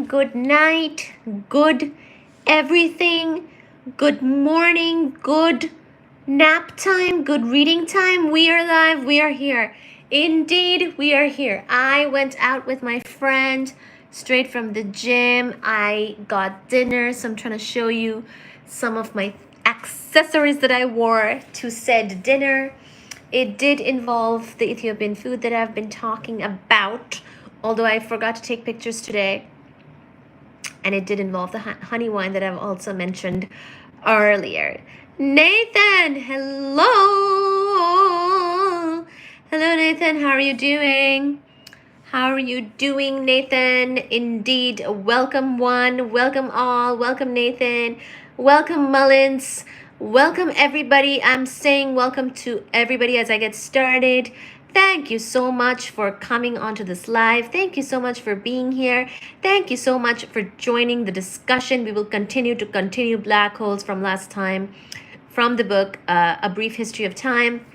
good night, good everything, good morning, good nap time, good reading time. We are live, we are here. Indeed, we are here. I went out with my friend straight from the gym. I got dinner, so I'm trying to show you some of my accessories that I wore to said dinner. It did involve the Ethiopian food that I've been talking about, although I forgot to take pictures today. And it did involve the honey wine that I've also mentioned earlier. Nathan, hello. Hello, Nathan. How are you doing? How are you doing, Nathan? Indeed, welcome one, welcome all, welcome Nathan, welcome Mullins, welcome everybody. I'm saying welcome to everybody as I get started. Thank you so much for coming onto this live. Thank you so much for being here. Thank you so much for joining the discussion. We will continue black holes from last time from the book, A Brief History of Time.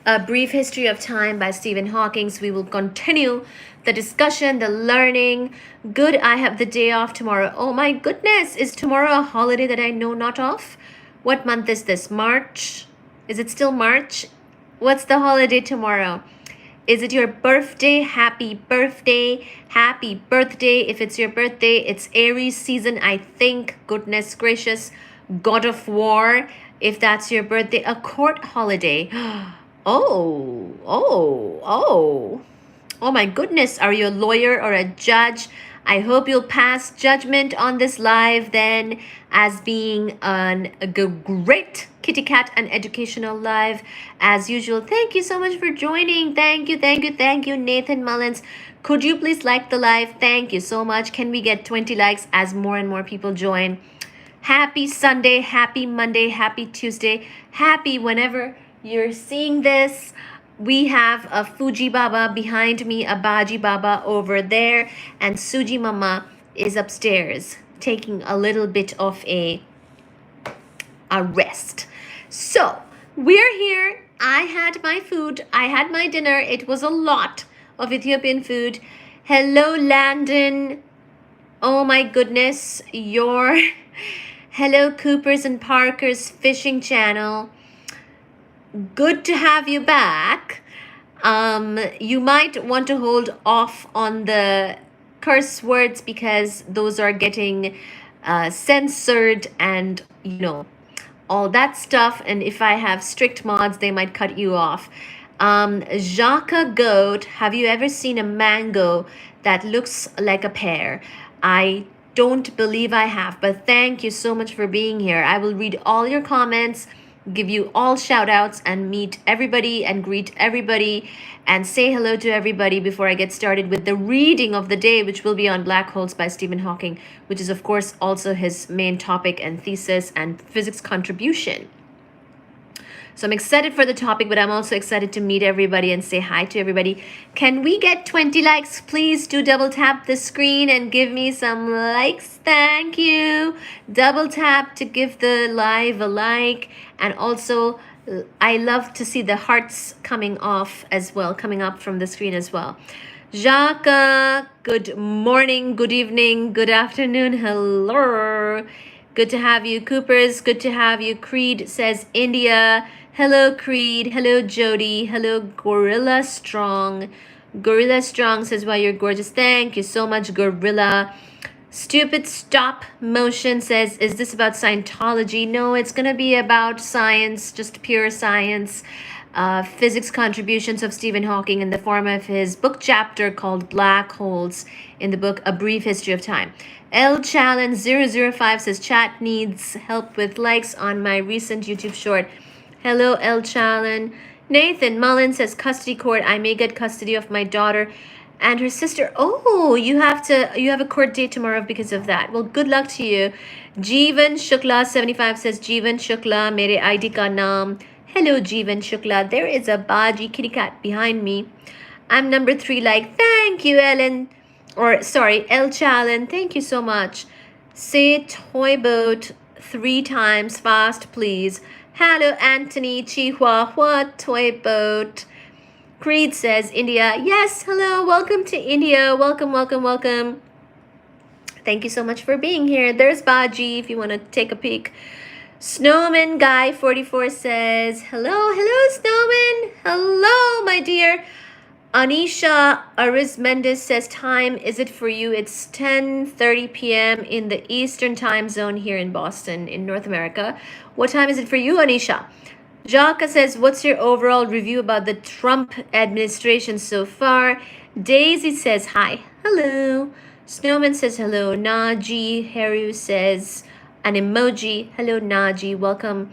A Brief History of Time by Stephen Hawking. We will continue the discussion, the learning. Good, I have the day off tomorrow. Oh my goodness, is tomorrow a holiday that I know not of? What month is this? March? Is it still March? What's the holiday tomorrow? Is it your birthday? Happy birthday. Happy birthday. If it's your birthday, it's Aries season, I think. Goodness gracious. God of War. If that's your birthday, a court holiday. Oh my goodness. Are you a lawyer or a judge? I hope you'll pass judgment on this live then as being a great kitty cat and educational live as usual. Thank you so much for joining. Thank you, Nathan Mullins. Could you please like the live? Thank you so much. Can we get 20 likes as more and more people join? Happy Sunday, happy Monday, happy Tuesday, happy whenever you're seeing this. We have a Fuji Baba behind me, a Baji Baba over there, and Suji Mama is upstairs taking a little bit of a rest. So we're here. I had my food. I had my dinner. It was a lot of Ethiopian food. Hello, Landon. Oh my goodness. Hello, Coopers and Parkers Fishing Channel. Good to have you back. You might want to hold off on the curse words because those are getting censored and, all that stuff. And if I have strict mods, they might cut you off. Jaka Goat, have you ever seen a mango that looks like a pear? I don't believe I have, but thank you so much for being here. I will read all your comments, give you all shout outs, and meet everybody and greet everybody and say hello to everybody before I get started with the reading of the day, which will be on Black Holes by Stephen Hawking, which is of course also his main topic and thesis and physics contribution. So I'm excited for the topic, but I'm also excited to meet everybody and say hi to everybody. Can we get 20 likes? Please do double tap the screen and give me some likes. Thank you. Double tap to give the live a like. And also, I love to see the hearts coming off as well, coming up from the screen as well. Jaka, good morning, good evening, good afternoon. Hello. Good to have you, Coopers. Good to have you. Creed says India. Hello, Creed. Hello, Jody. Hello, Gorilla Strong. Gorilla Strong says, wow, you're gorgeous. Thank you so much, Gorilla. Stupid Stop Motion says, is this about Scientology? No, it's going to be about science, just pure science. Physics contributions of Stephen Hawking in the form of his book chapter called Black Holes in the book A Brief History of Time. L Challenge 005 says, chat needs help with likes on my recent YouTube short. Hello, L Challenge. Nathan Mullen says, custody court. I may get custody of my daughter and her sister. Oh, you have a court date tomorrow because of that. Well, good luck to you. Jeevan Shukla 75 says, Jeevan Shukla, mere ID ka naam. Hello, Jeevan Shukla. There is a Baji kitty cat behind me. I'm number 3 like. Thank you, Ellen. El Challen. Thank you so much. Say toy boat 3 times fast, please. Hello, Anthony Chihuahua toy boat. Creed says India. Yes, hello, welcome to India. Welcome, welcome, welcome. Thank you so much for being here. There's Baji if you want to take a peek. Snowman Guy 44 says, hello, Snowman. Hello, my dear. Anisha Arizmendes says, time is it for you? It's 10:30 p.m. in the Eastern time zone here in Boston, in North America. What time is it for you, Anisha? Jaka says, what's your overall review about the Trump administration so far? Daisy says, hi. Hello. Snowman says, hello. Naji Haru says, an emoji. Hello, Naji. Welcome.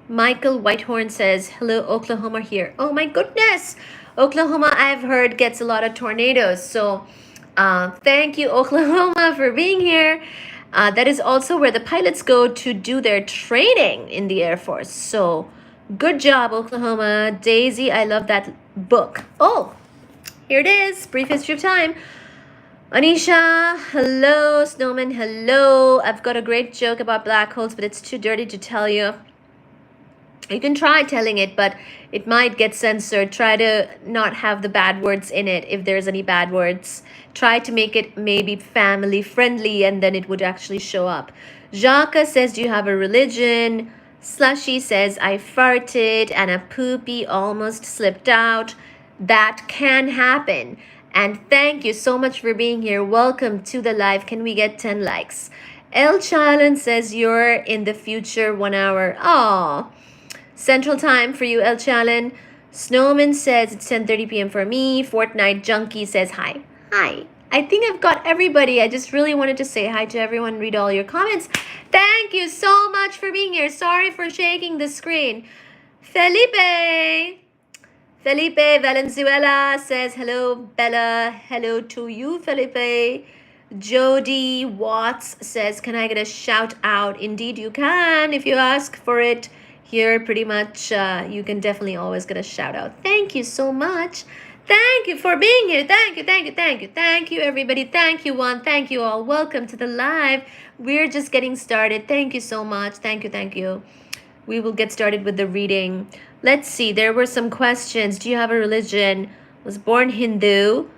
Michael Whitehorn says, hello, Oklahoma here. Oh my goodness. Oklahoma, I've heard, gets a lot of tornadoes. So thank you, Oklahoma, for being here. That is also where the pilots go to do their training in the Air Force. So good job, Oklahoma. Daisy, I love that book. Oh, here it is. Brief history of time. Anisha, hello. Snowman, hello. I've got a great joke about black holes, but it's too dirty to tell you. You can try telling it, but it might get censored. Try to not have the bad words in it if there's any bad words. Try to make it maybe family friendly, and then it would actually show up. Jaka says, do you have a religion? Slushy says, I farted and a poopy almost slipped out. That can happen. And thank you so much for being here. Welcome to the live. Can we get 10 likes? El Chalan says, you're in the future 1 hour. Aww. Central time for you, El Chalan. Snowman says it's 10:30 p.m. for me. Fortnite Junkie says hi. Hi. I think I've got everybody. I just really wanted to say hi to everyone, read all your comments. Thank you so much for being here. Sorry for shaking the screen. Felipe Valenzuela says hello, Bella. Hello to you, Felipe. Jody Watts says, can I get a shout out? Indeed you can if you ask for it. Here, pretty much, you can definitely always get a shout out. Thank you so much. Thank you for being here. Thank you, everybody. Thank you, one. Thank you all. Welcome to the live. We're just getting started. Thank you so much. Thank you. We will get started with the reading. Let's see. There were some questions. Do you have a religion? Was born Hindu.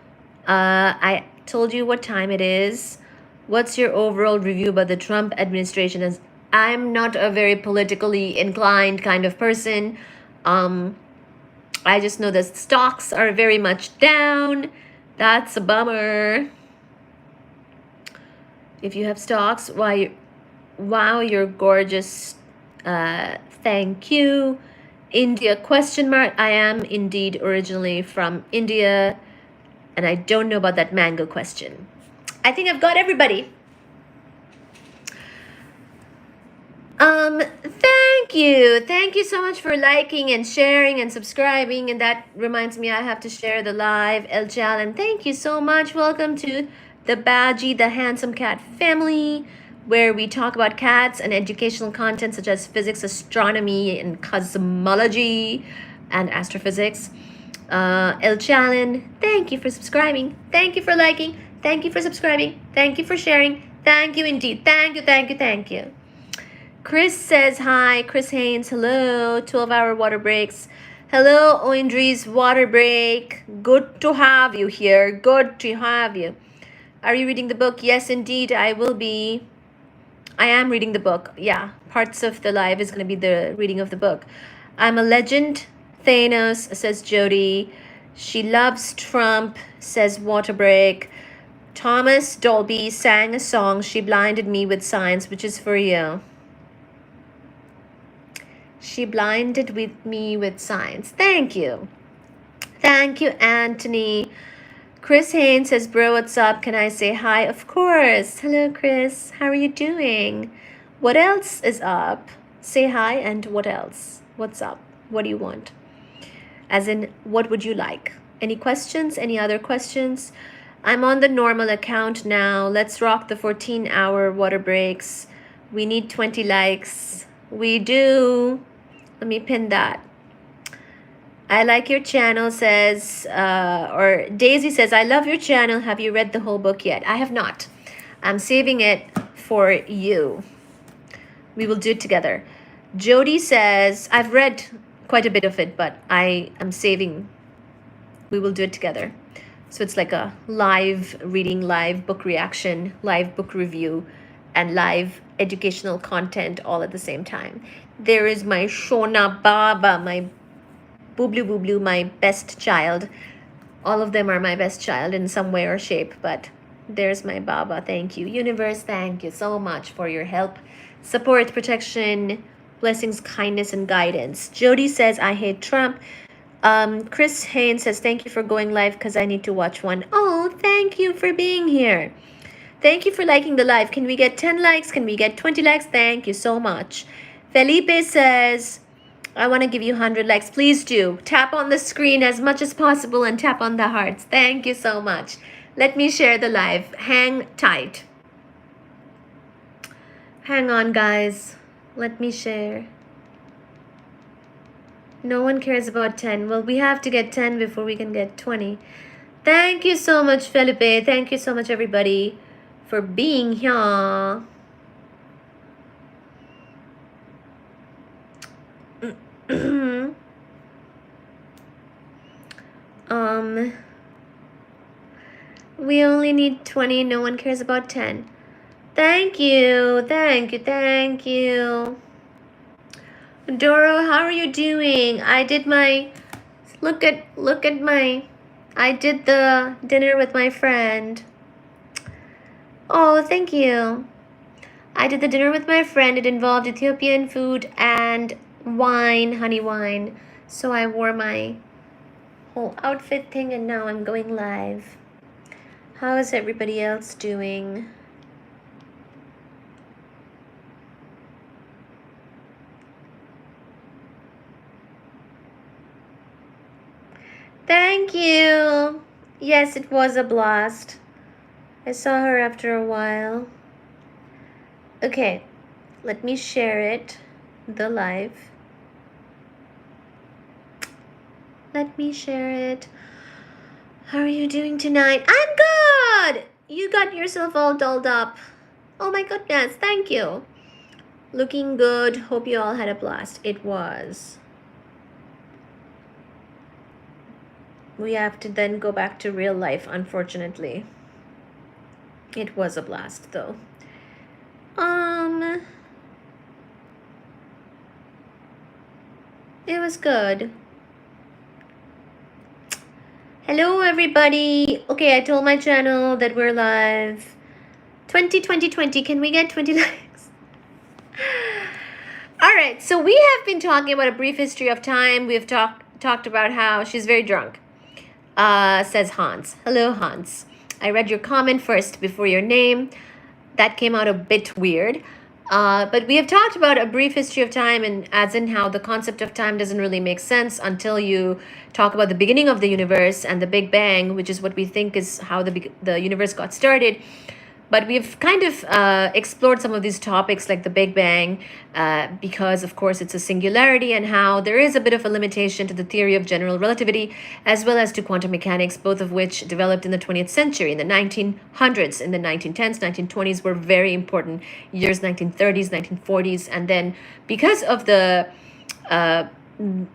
I told you what time it is. What's your overall review about the Trump administration? I'm not a very politically inclined kind of person. I just know that stocks are very much down. That's a bummer. If you have stocks, wow, you're gorgeous. Thank you. India question mark. I am indeed originally from India, and I don't know about that mango question. I think I've got everybody. Thank you so much for liking and sharing and subscribing, and that reminds me I have to share the live. El Jalan, thank you so much. Welcome to the Baji, the Handsome Cat family, where we talk about cats and educational content such as physics, astronomy, and cosmology and astrophysics. El Jalan, thank you for subscribing. Thank you for liking. Thank you for subscribing. Thank you for sharing. Thank you indeed. Thank you. Chris says hi. Chris Haynes, hello. 12-hour water breaks. Hello, Oindri's water break. Good to have you here. Good to have you. Are you reading the book? Yes, indeed, I will be. I am reading the book. Yeah, parts of the live is going to be the reading of the book. I'm a legend. Thanos, says Jody. She loves Trump, says water break. Thomas Dolby sang a song, She Blinded Me with Science, which is for you. She blinded me with science. Thank you. Thank you, Anthony. Chris Haynes says, bro, what's up? Can I say hi? Of course. Hello, Chris. How are you doing? What else is up? Say hi and what else? What's up? What do you want? As in, what would you like? Any questions? Any other questions? I'm on the normal account now. Let's rock the 14-hour water breaks. We need 20 likes. We do. Let me pin that. I like your channel, says, or Daisy says, I love your channel. Have you read the whole book yet? I have not. I'm saving it for you. We will do it together. Jody says, I've read quite a bit of it, but I am saving we will do it together. So it's like a live reading, live book reaction, live book review, and live educational content all at the same time. There is my Shona Baba, my Booblu, my best child. All of them are my best child in some way or shape, but there's my Baba. Thank you. Universe, thank you so much for your help, support, protection, blessings, kindness, and guidance. Jody says, I hate Trump. Chris Haynes says, thank you for going live because I need to watch one. Oh, thank you for being here. Thank you for liking the live. Can we get 10 likes? Can we get 20 likes? Thank you so much. Felipe says, I want to give you 100 likes. Please do. Tap on the screen as much as possible and tap on the hearts. Thank you so much. Let me share the live. Hang tight. Hang on, guys. Let me share. No one cares about 10. Well, we have to get 10 before we can get 20. Thank you so much, Felipe. Thank you so much, everybody, for being here. We only need 20. No one cares about 10. Thank you. Thank you. Thank you. Doro, how are you doing? I did my look at my I did the dinner with my friend. Oh, thank you. I did the dinner with my friend. It involved Ethiopian food and wine, honey wine. So I wore my whole outfit thing and now I'm going live. How is everybody else doing? Thank you. Yes, it was a blast. I saw her after a while. Okay, let me share it, the live. Let me share it. How are you doing tonight? I'm good! You got yourself all dolled up. Oh my goodness, thank you. Looking good. Hope you all had a blast. It was. We have to then go back to real life, unfortunately. It was a blast, though. It was good. Hello, everybody. Okay, I told my channel that we're live. 20. Can we get 20 likes? All right, so we have been talking about a brief history of time. We've talked about how she's very drunk. Says Hans. Hello, Hans. I read your comment first before your name. That came out a bit weird. But we have talked about a brief history of time, and as in how the concept of time doesn't really make sense until you talk about the beginning of the universe and the Big Bang, which is what we think is how the universe got started. But we've kind of explored some of these topics like the Big Bang because, of course, it's a singularity and how there is a bit of a limitation to the theory of general relativity as well as to quantum mechanics, both of which developed in the 20th century. In the 1900s, in the 1910s, 1920s were very important years, 1930s, 1940s. And then because of the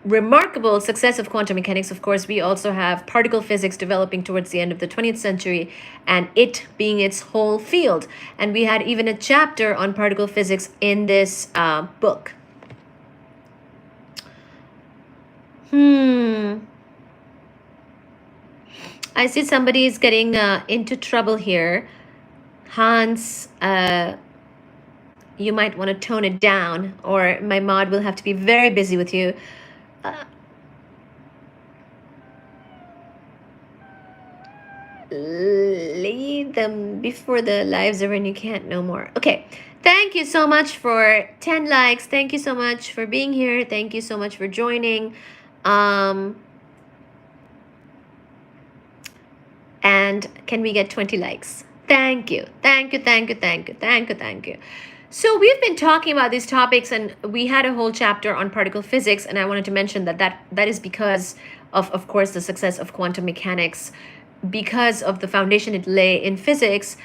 remarkable success of quantum mechanics, of course, we also have particle physics developing towards the end of the 20th century and it being its whole field. And we had even a chapter on particle physics in this book. I see somebody is getting into trouble here. Hans, you might want to tone it down or my mod will have to be very busy with you. Leave them before the lives are when you can't no more. Okay, thank you so much for 10 likes. Thank you so much for being here. Thank you so much for joining. And can we get 20 likes? Thank you. So we've been talking about these topics and we had a whole chapter on particle physics, and I wanted to mention that is because of course, the success of quantum mechanics. Because of the foundation it lay in physics,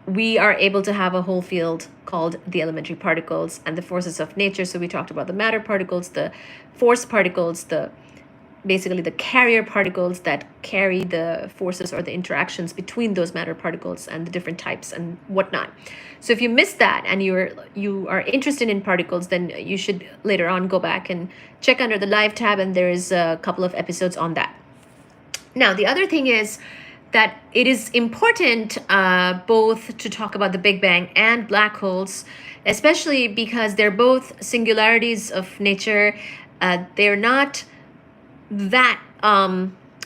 we are able to have a whole field called the elementary particles and the forces of nature. So we talked about the matter particles, the force particles, the basically the carrier particles that carry the forces or the interactions between those matter particles and the different types and whatnot. So if you missed that and you are interested in particles, then you should later on go back and check under the live tab, and there is a couple of episodes on that. Now, the other thing is that it is important both to talk about the Big Bang and black holes, especially because they're both singularities of nature. They're not that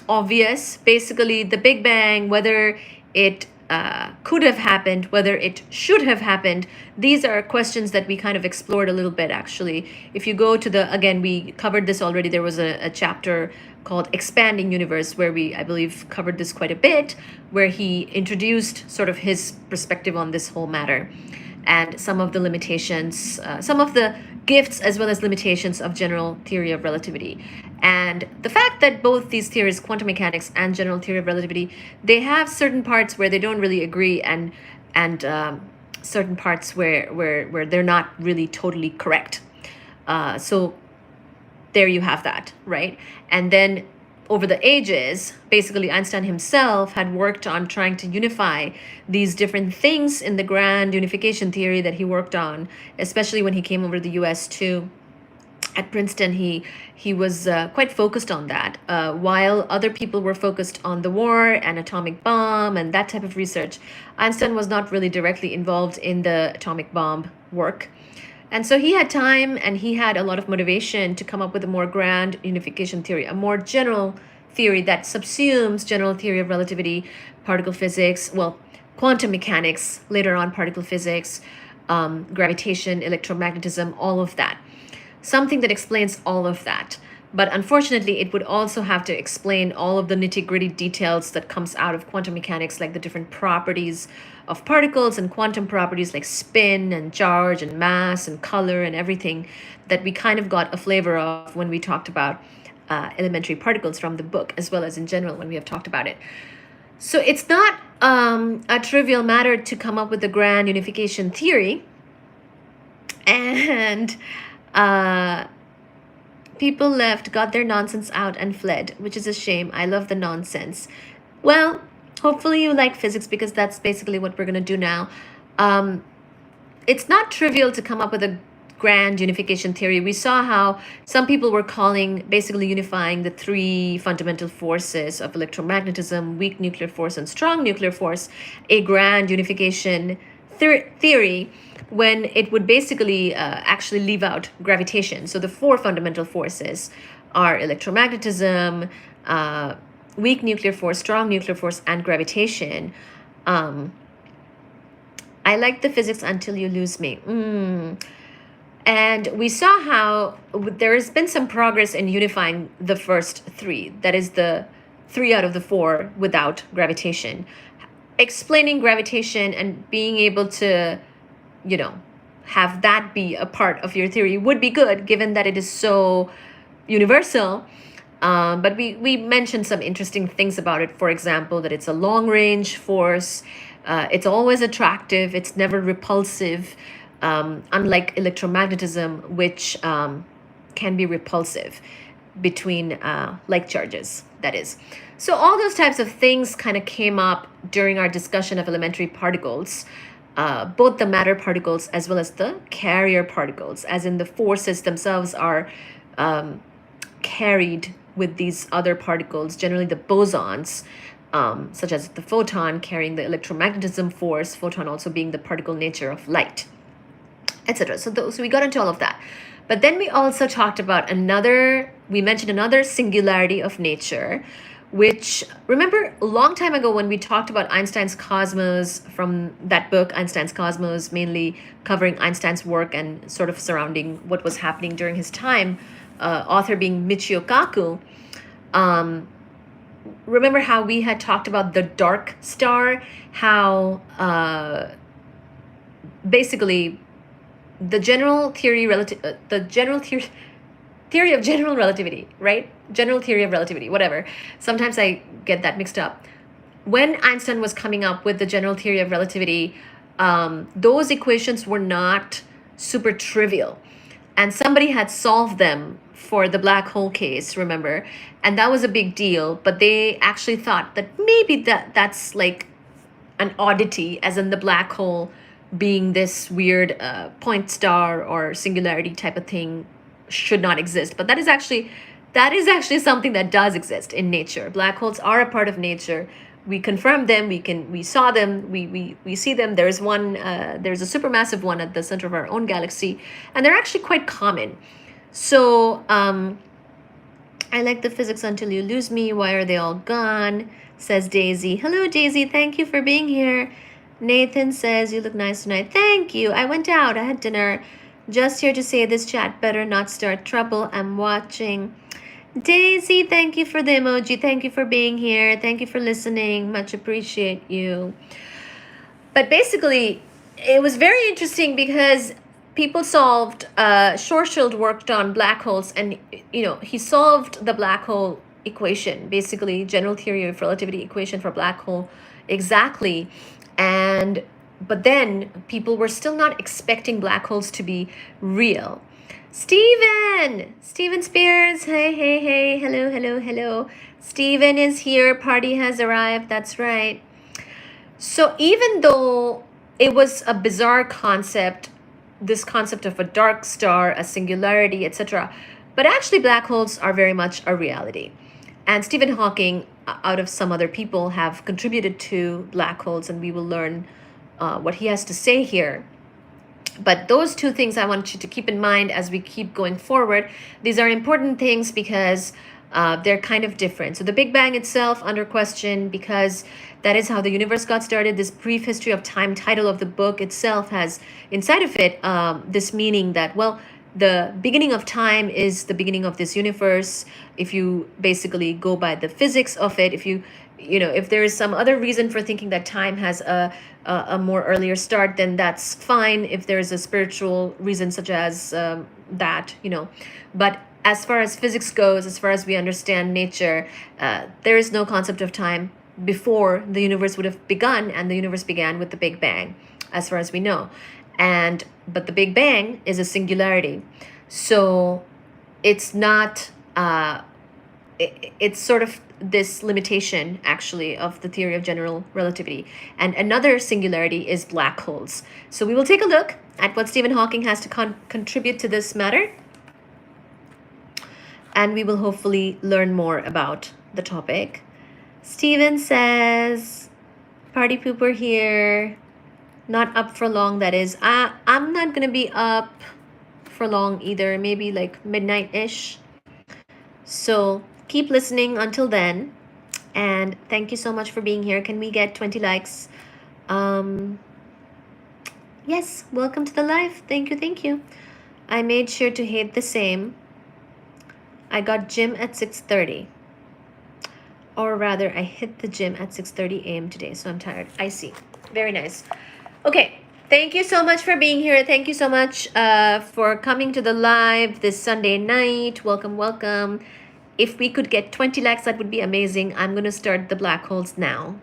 obvious. Basically, the Big Bang, whether it could have happened, whether it should have happened, these are questions that we kind of explored a little bit, actually. If you go to the, again, we covered this already. There was a chapter called Expanding Universe where we, I believe, covered this quite a bit, where he introduced sort of his perspective on this whole matter and some of the limitations, some of the gifts as well as limitations of general theory of relativity. And the fact that both these theories, quantum mechanics and general theory of relativity, they have certain parts where they don't really agree, and certain parts where they're not really totally correct. So there you have that, right? And then over the ages, basically Einstein himself had worked on trying to unify these different things in the grand unification theory that he worked on, especially when he came over to the US too. At Princeton, he was quite focused on that, while other people were focused on the war and atomic bomb and that type of research. Einstein was not really directly involved in the atomic bomb work. And so he had time and he had a lot of motivation to come up with a more grand unification theory, a more general theory that subsumes general theory of relativity, particle physics, well, quantum mechanics, later on particle physics, gravitation, electromagnetism, all of that. Something that explains all of that. But unfortunately, it would also have to explain all of the nitty-gritty details that comes out of quantum mechanics, like the different properties of particles and quantum properties like spin and charge and mass and color and everything that we kind of got a flavor of when we talked about elementary particles from the book, as well as in general when we have talked about it. So it's not a trivial matter to come up with the grand unification theory. And people left, got their nonsense out, and fled, which is a shame. I love the nonsense. Well, hopefully you like physics, because that's basically what we're going to do now. It's not trivial to come up with a grand unification theory. We saw how some people were calling, basically unifying the three fundamental forces of electromagnetism, weak nuclear force and strong nuclear force, a grand unification theory, when it would basically actually leave out gravitation. So the four fundamental forces are electromagnetism, weak nuclear force, strong nuclear force, and gravitation. I like the physics until you lose me. And we saw how there has been some progress in unifying the first three. That is the 3 out of the 4 without gravitation. Explaining gravitation and being able to, have that be a part of your theory would be good, given that it is so universal. But we mentioned some interesting things about it. For example, that it's a long-range force. It's always attractive. It's never repulsive. Unlike electromagnetism, which can be repulsive between like charges, that is. So all those types of things kind of came up during our discussion of elementary particles, both the matter particles as well as the carrier particles, as in the forces themselves are carried with these other particles, generally the bosons, such as the photon carrying the electromagnetism force, photon also being the particle nature of light, etc. So we got into all of that. But then we also talked about we mentioned another singularity of nature, which, remember a long time ago when we talked about Einstein's cosmos, from that book, Einstein's Cosmos, mainly covering Einstein's work and sort of surrounding what was happening during his time, author being Michio Kaku. Remember how we had talked about the dark star, how basically the general theory theory of general relativity, right? General theory of relativity, whatever. Sometimes I get that mixed up. When Einstein was coming up with the general theory of relativity, those equations were not super trivial. and somebody had solved them for the black hole case, remember? And that was a big deal, but they actually thought that maybe that's like an oddity, as in the black hole being this weird point star or singularity type of thing should not exist. But that is actually something that does exist in nature. Black holes are a part of nature. We confirmed them. We saw them. We see them. There's one. There's a supermassive one at the center of our own galaxy, and they're actually quite common. So I like the physics until you lose me. Why are they all gone? Says Daisy. Hello, Daisy. Thank you for being here. Nathan says, you look nice tonight. Thank you. I went out. I had dinner. Just here to say this chat better not start trouble. I'm watching. Daisy, thank you for the emoji. Thank you for being here. Thank you for listening. Much appreciate you. But basically, it was very interesting because people solved, Schwarzschild worked on black holes, and he solved the black hole equation, basically general theory of relativity equation for black hole exactly. But then people were still not expecting black holes to be real. Steven Spears, hey, hello. Steven is here, party has arrived, that's right. So even though it was a bizarre concept, this concept of a dark star, a singularity, etc., but actually black holes are very much a reality. And Stephen Hawking, out of some other people, have contributed to black holes, and we will learn what he has to say here. But those two things I want you to keep in mind as we keep going forward. These are important things because they're kind of different. So the Big Bang itself under question, because that is how the universe got started. This brief history of time title of the book itself has inside of it this meaning that, well, the beginning of time is the beginning of this universe. If you basically go by the physics of it, if there is some other reason for thinking that time has a more earlier start, then that's fine. If there's a spiritual reason such as that. But as far as physics goes, as far as we understand nature, there is no concept of time before the universe would have begun, and the universe began with the Big Bang, as far as we know. But the Big Bang is a singularity. So it's not, it's sort of this limitation, actually, of the theory of general relativity. And another singularity is black holes. So we will take a look at what Stephen Hawking has to contribute to this matter. And we will hopefully learn more about the topic. Stephen says, party pooper here. Not up for long, that is. I'm not going to be up for long either. Maybe like midnight-ish. So keep listening until then. And thank you so much for being here. Can we get 20 likes? Yes, welcome to the live. Thank you. I made sure to hate the same. I got gym at 6:30. Or rather, I hit the gym at 6:30 a.m. today, so I'm tired. I see. Very nice. Okay, thank you so much for being here. Thank you so much for coming to the live this Sunday night. Welcome. If we could get 20 likes, that would be amazing. I'm going to start the black holes now.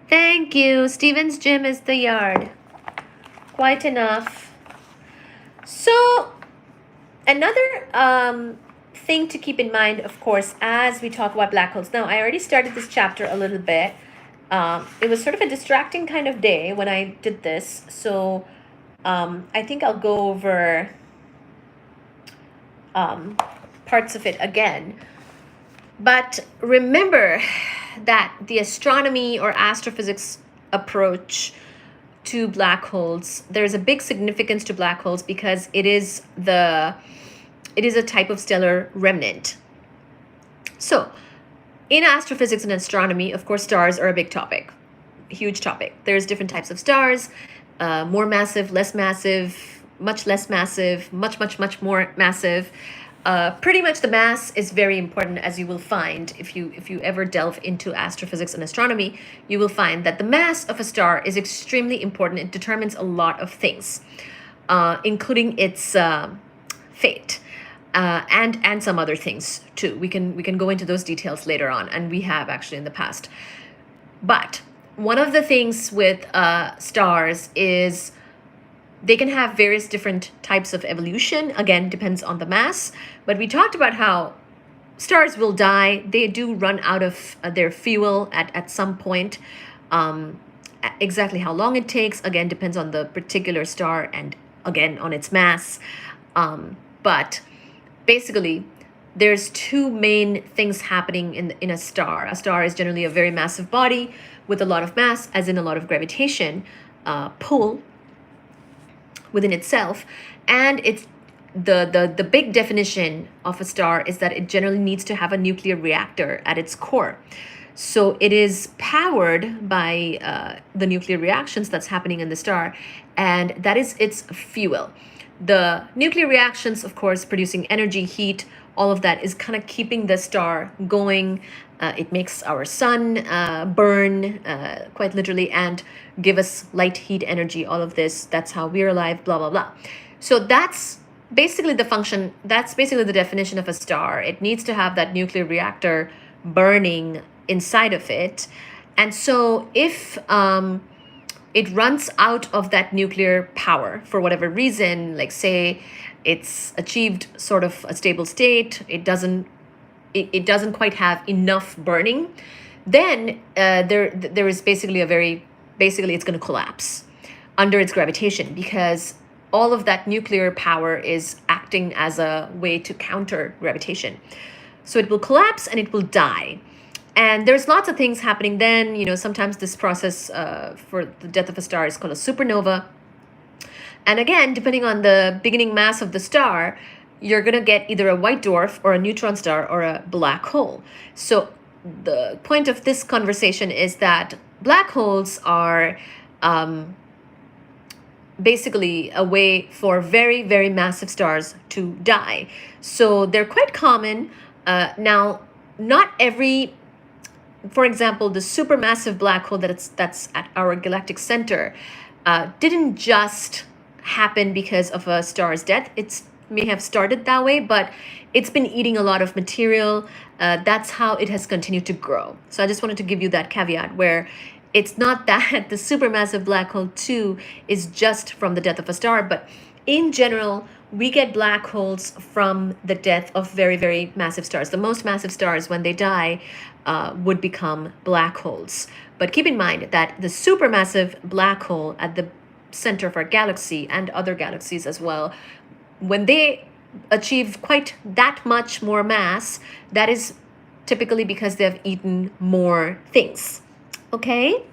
Thank you. Steven's gym is the yard. Quite enough. So, another thing to keep in mind, of course, as we talk about black holes. Now, I already started this chapter a little bit. It was sort of a distracting kind of day when I did this. So, I think I'll go over parts of it again. But remember that the astronomy or astrophysics approach to black holes, there's a big significance to black holes because it is a type of stellar remnant. So in astrophysics and astronomy, of course, stars are a big topic, huge topic. There's different types of stars, more massive, less massive, much less massive, much more massive. Pretty much the mass is very important, as you will find if you ever delve into astrophysics and astronomy. You will find that the mass of a star is extremely important. It determines a lot of things, including its fate, and some other things too. We can go into those details later on, and we have actually in the past. But one of the things with stars is They can have various different types of evolution. Again, depends on the mass. But we talked about how stars will die. They do run out of their fuel at some point. Exactly how long it takes, again, depends on the particular star and again on its mass. But basically, there's two main things happening in a star. A star is generally a very massive body with a lot of mass, as in a lot of gravitation pull within itself. And it's the big definition of a star is that it generally needs to have a nuclear reactor at its core. So it is powered by the nuclear reactions that's happening in the star, and that is its fuel. The nuclear reactions, of course, producing energy, heat, all of that is kind of keeping the star going. It makes our sun burn, quite literally, and give us light, heat, energy, all of this. That's how we're alive, blah, blah, blah. So that's basically the function, that's basically the definition of a star. It needs to have that nuclear reactor burning inside of it. And so if it runs out of that nuclear power for whatever reason, like say it's achieved sort of a stable state, it doesn't quite have enough burning, then there is basically it's going to collapse under its gravitation, because all of that nuclear power is acting as a way to counter gravitation. So it will collapse and it will die. And there's lots of things happening then. Sometimes this process for the death of a star is called a supernova. And again, depending on the beginning mass of the star, you're going to get either a white dwarf or a neutron star or a black hole. So the point of this conversation is that black holes are basically a way for very, very massive stars to die. So they're quite common. Now, not every, for example, the supermassive black hole that's at our galactic center didn't just happen because of a star's death. It may have started that way, but it's been eating a lot of material. That's how it has continued to grow. So I just wanted to give you that caveat, where it's not that the supermassive black hole too is just from the death of a star, but in general, we get black holes from the death of very, very massive stars. The most massive stars, when they die, would become black holes. But keep in mind that the supermassive black hole at the center of our galaxy and other galaxies as well, when they achieve quite that much more mass, that is typically because they have eaten more things. Okay?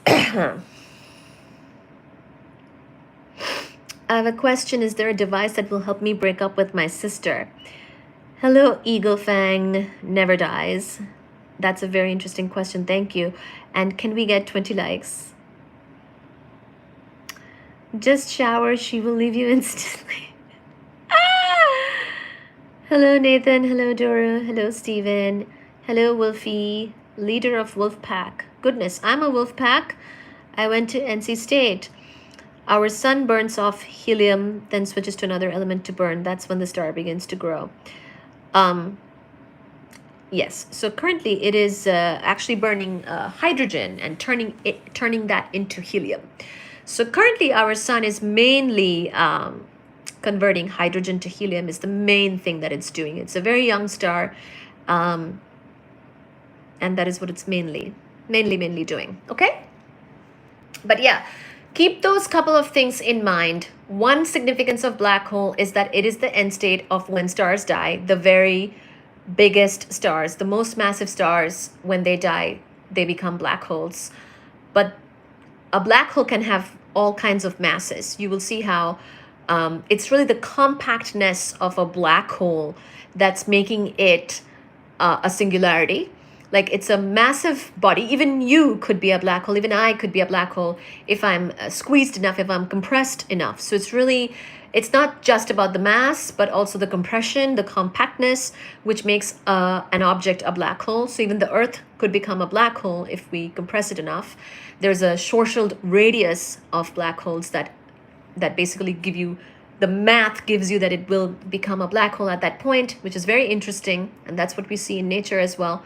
I have a question. Is there a device that will help me break up with my sister? Hello, Eagle Fang never dies. That's a very interesting question. Thank you. And can we get 20 likes? Just shower. She will leave you instantly. Hello, Nathan. Hello, Dora. Hello, Steven. Hello, Wolfie, leader of Wolf Pack. Goodness, I'm a Wolf Pack. I went to NC State. Our sun burns off helium, then switches to another element to burn. That's when the star begins to grow. Yes, so currently it is actually burning hydrogen and turning that into helium. So currently our sun is mainly converting hydrogen to helium is the main thing that it's doing. It's a very young star, and that is what it's mainly doing. Okay? But yeah, keep those couple of things in mind. One significance of black hole is that it is the end state of when stars die. The very biggest stars, the most massive stars, when they die, they become black holes. But a black hole can have all kinds of masses. You will see how it's really the compactness of a black hole that's making it a singularity. Like, it's a massive body. Even you could be a black hole. Even I could be a black hole if I'm squeezed enough, if I'm compressed enough. So it's not just about the mass, but also the compression, the compactness, which makes an object a black hole. So even the Earth could become a black hole if we compress it enough. There's a Schwarzschild radius of black holes that basically give you, the math gives you that it will become a black hole at that point, which is very interesting. And that's what we see in nature as well.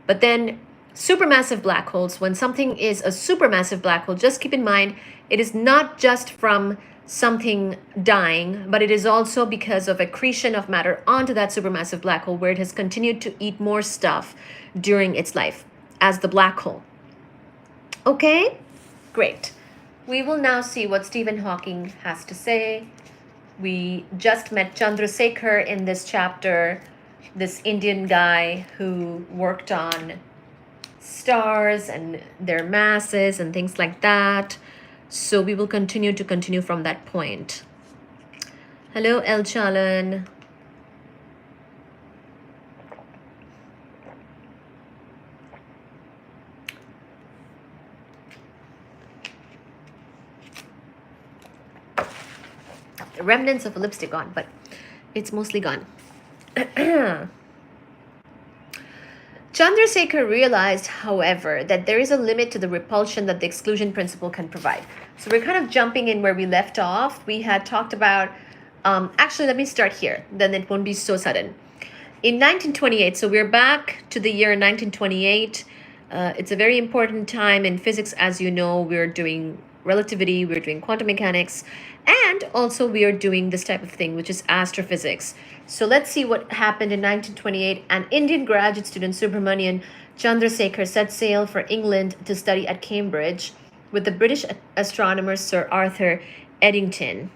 But then supermassive black holes, when something is a supermassive black hole, just keep in mind it is not just from something dying, but it is also because of accretion of matter onto that supermassive black hole, where it has continued to eat more stuff during its life as the black hole. Okay, great. We will now see what Stephen Hawking has to say. We just met Chandrasekhar in this chapter, this Indian guy who worked on stars and their masses and things like that. So we will continue from that point. Hello, El Chalan. Remnants of a lipstick on, but it's mostly gone. Chandrasekhar realized, however, that there is a limit to the repulsion that the exclusion principle can provide. So we're kind of jumping in where we left off. We had talked about, actually, let me start here, then it won't be so sudden. In 1928, so we're back to the year 1928. It's a very important time in physics. As you know, we're doing relativity, we're doing quantum mechanics, and also we are doing this type of thing, which is astrophysics. So let's see what happened in 1928. An Indian graduate student, Subramanian Chandrasekhar, set sail for England to study at Cambridge with the British astronomer Sir Arthur Eddington.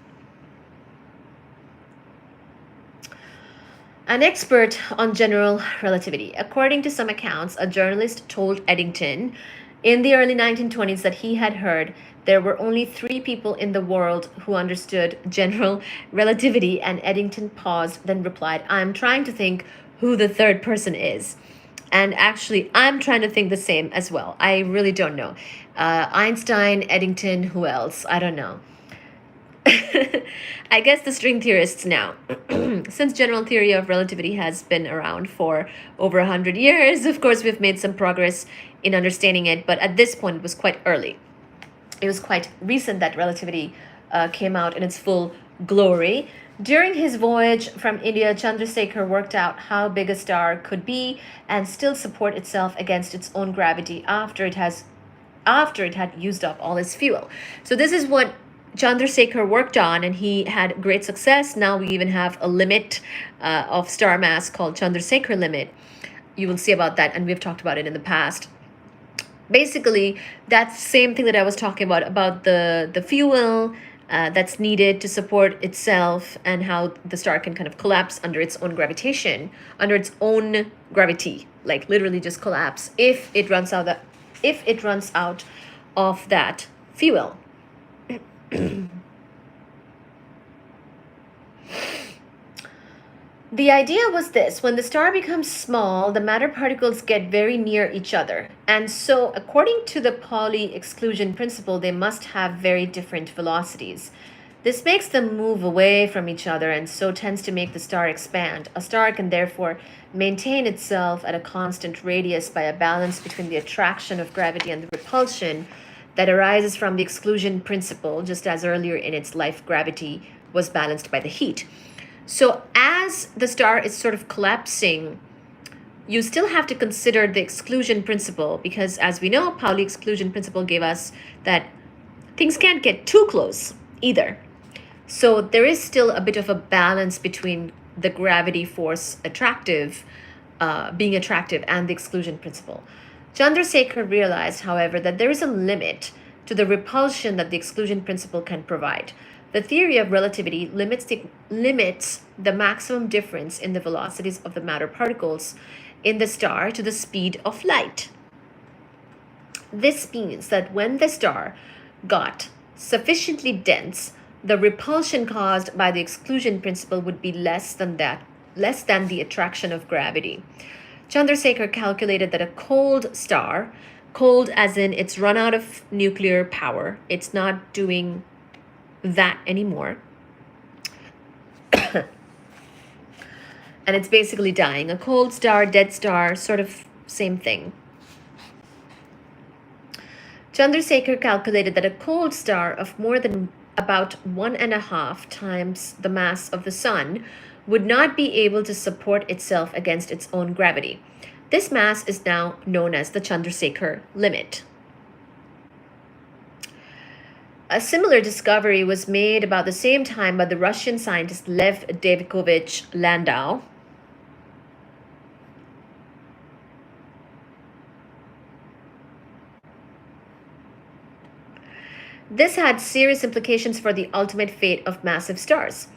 An expert on general relativity. According to some accounts, a journalist told Eddington in the early 1920s that he had heard there were only 3 people in the world who understood general relativity, and Eddington paused, then replied, "I'm trying to think who the third person is." And actually, I'm trying to think the same as well. I really don't know. Einstein, Eddington, who else? I don't know. I guess the string theorists now. Since general theory of relativity has been around for over 100 years, of course, we've made some progress in understanding it, but at this point, it was quite early. It was quite recent that relativity came out in its full glory. During his voyage from India, Chandrasekhar worked out how big a star could be and still support itself against its own gravity after it had used up all its fuel. So this is what Chandrasekhar worked on, and he had great success. Now we even have a limit of star mass called Chandrasekhar limit. You will see about that, and we've talked about it in the past. Basically, that's the same thing that I was talking about the fuel that's needed to support itself, and how the star can kind of collapse under its own gravitation, under its own gravity, like literally just collapse if it runs out of that fuel. The idea was this: when the star becomes small, the matter particles get very near each other. And so, according to the Pauli exclusion principle, they must have very different velocities. This makes them move away from each other, and so tends to make the star expand. A star can therefore maintain itself at a constant radius by a balance between the attraction of gravity and the repulsion that arises from the exclusion principle, just as earlier in its life gravity was balanced by the heat. So as the star is sort of collapsing, you still have to consider the exclusion principle, because as we know, Pauli exclusion principle gave us that things can't get too close either. So there is still a bit of a balance between the gravity force being attractive, and the exclusion principle. Chandrasekhar realized, however, that there is a limit to the repulsion that the exclusion principle can provide. The theory of relativity limits the maximum difference in the velocities of the matter particles in the star to the speed of light. This means that when the star got sufficiently dense, the repulsion caused by the exclusion principle would be less than the attraction of gravity. Chandrasekhar calculated that a cold star, cold as in it's run out of nuclear power, it's not doing that anymore, and it's basically dying. A cold star, dead star, sort of same thing. Chandrasekhar calculated that a cold star of more than about 1.5 times the mass of the sun would not be able to support itself against its own gravity. This mass is now known as the Chandrasekhar limit. A similar discovery was made about the same time by the Russian scientist Lev Davidovich Landau. This had serious implications for the ultimate fate of massive stars.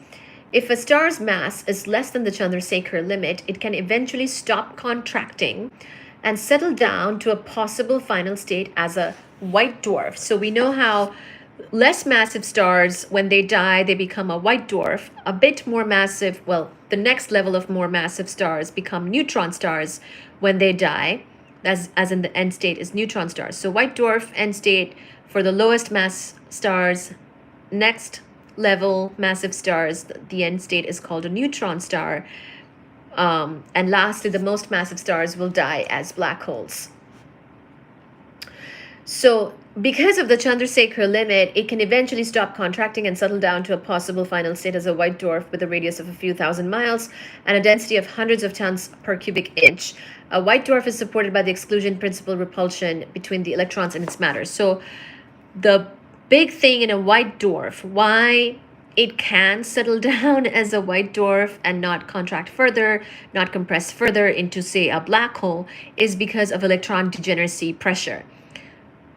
If a star's mass is less than the Chandrasekhar limit, it can eventually stop contracting and settle down to a possible final state as a white dwarf. So we know how less massive stars, when they die, they become a white dwarf. A bit more massive, well, the next level of more massive stars become neutron stars when they die, as in the end state is neutron stars. So white dwarf end state for the lowest mass stars. Next level massive stars, the end state is called a neutron star. And lastly, the most massive stars will die as black holes. So because of the Chandrasekhar limit, it can eventually stop contracting and settle down to a possible final state as a white dwarf with a radius of a few thousand miles and a density of hundreds of tons per cubic inch. A white dwarf is supported by the exclusion principle repulsion between the electrons and its matter. So the big thing in a white dwarf, why it can settle down as a white dwarf and not contract further, not compress further into, say, a black hole, is because of electron degeneracy pressure,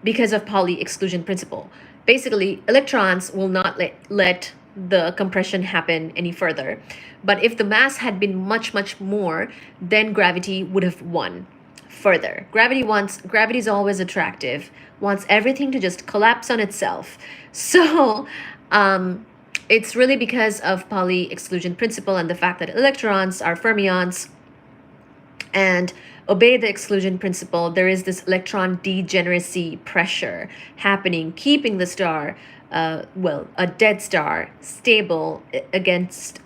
because of Pauli exclusion principle. Basically, electrons will not let the compression happen any further. But if the mass had been much, much more, then gravity would have won further. Gravity is always attractive, wants everything to just collapse on itself. So it's really because of Pauli exclusion principle and the fact that electrons are fermions and obey the exclusion principle. There is this electron degeneracy pressure happening, keeping the star, a dead star, stable against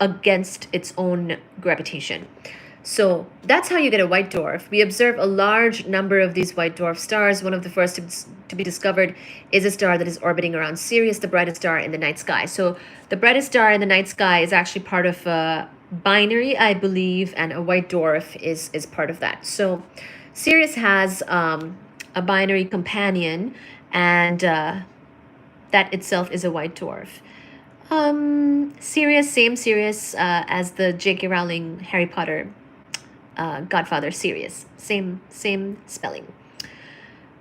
its own gravitation. So that's how you get a white dwarf. We observe a large number of these white dwarf stars. One of the first to be discovered is a star that is orbiting around Sirius, the brightest star in the night sky. So the brightest star in the night sky is actually part of a binary, I believe, and a white dwarf is part of that. So Sirius has a binary companion, and that itself is a white dwarf. Same Sirius as the J.K. Rowling Harry Potter Godfather Sirius. Same spelling.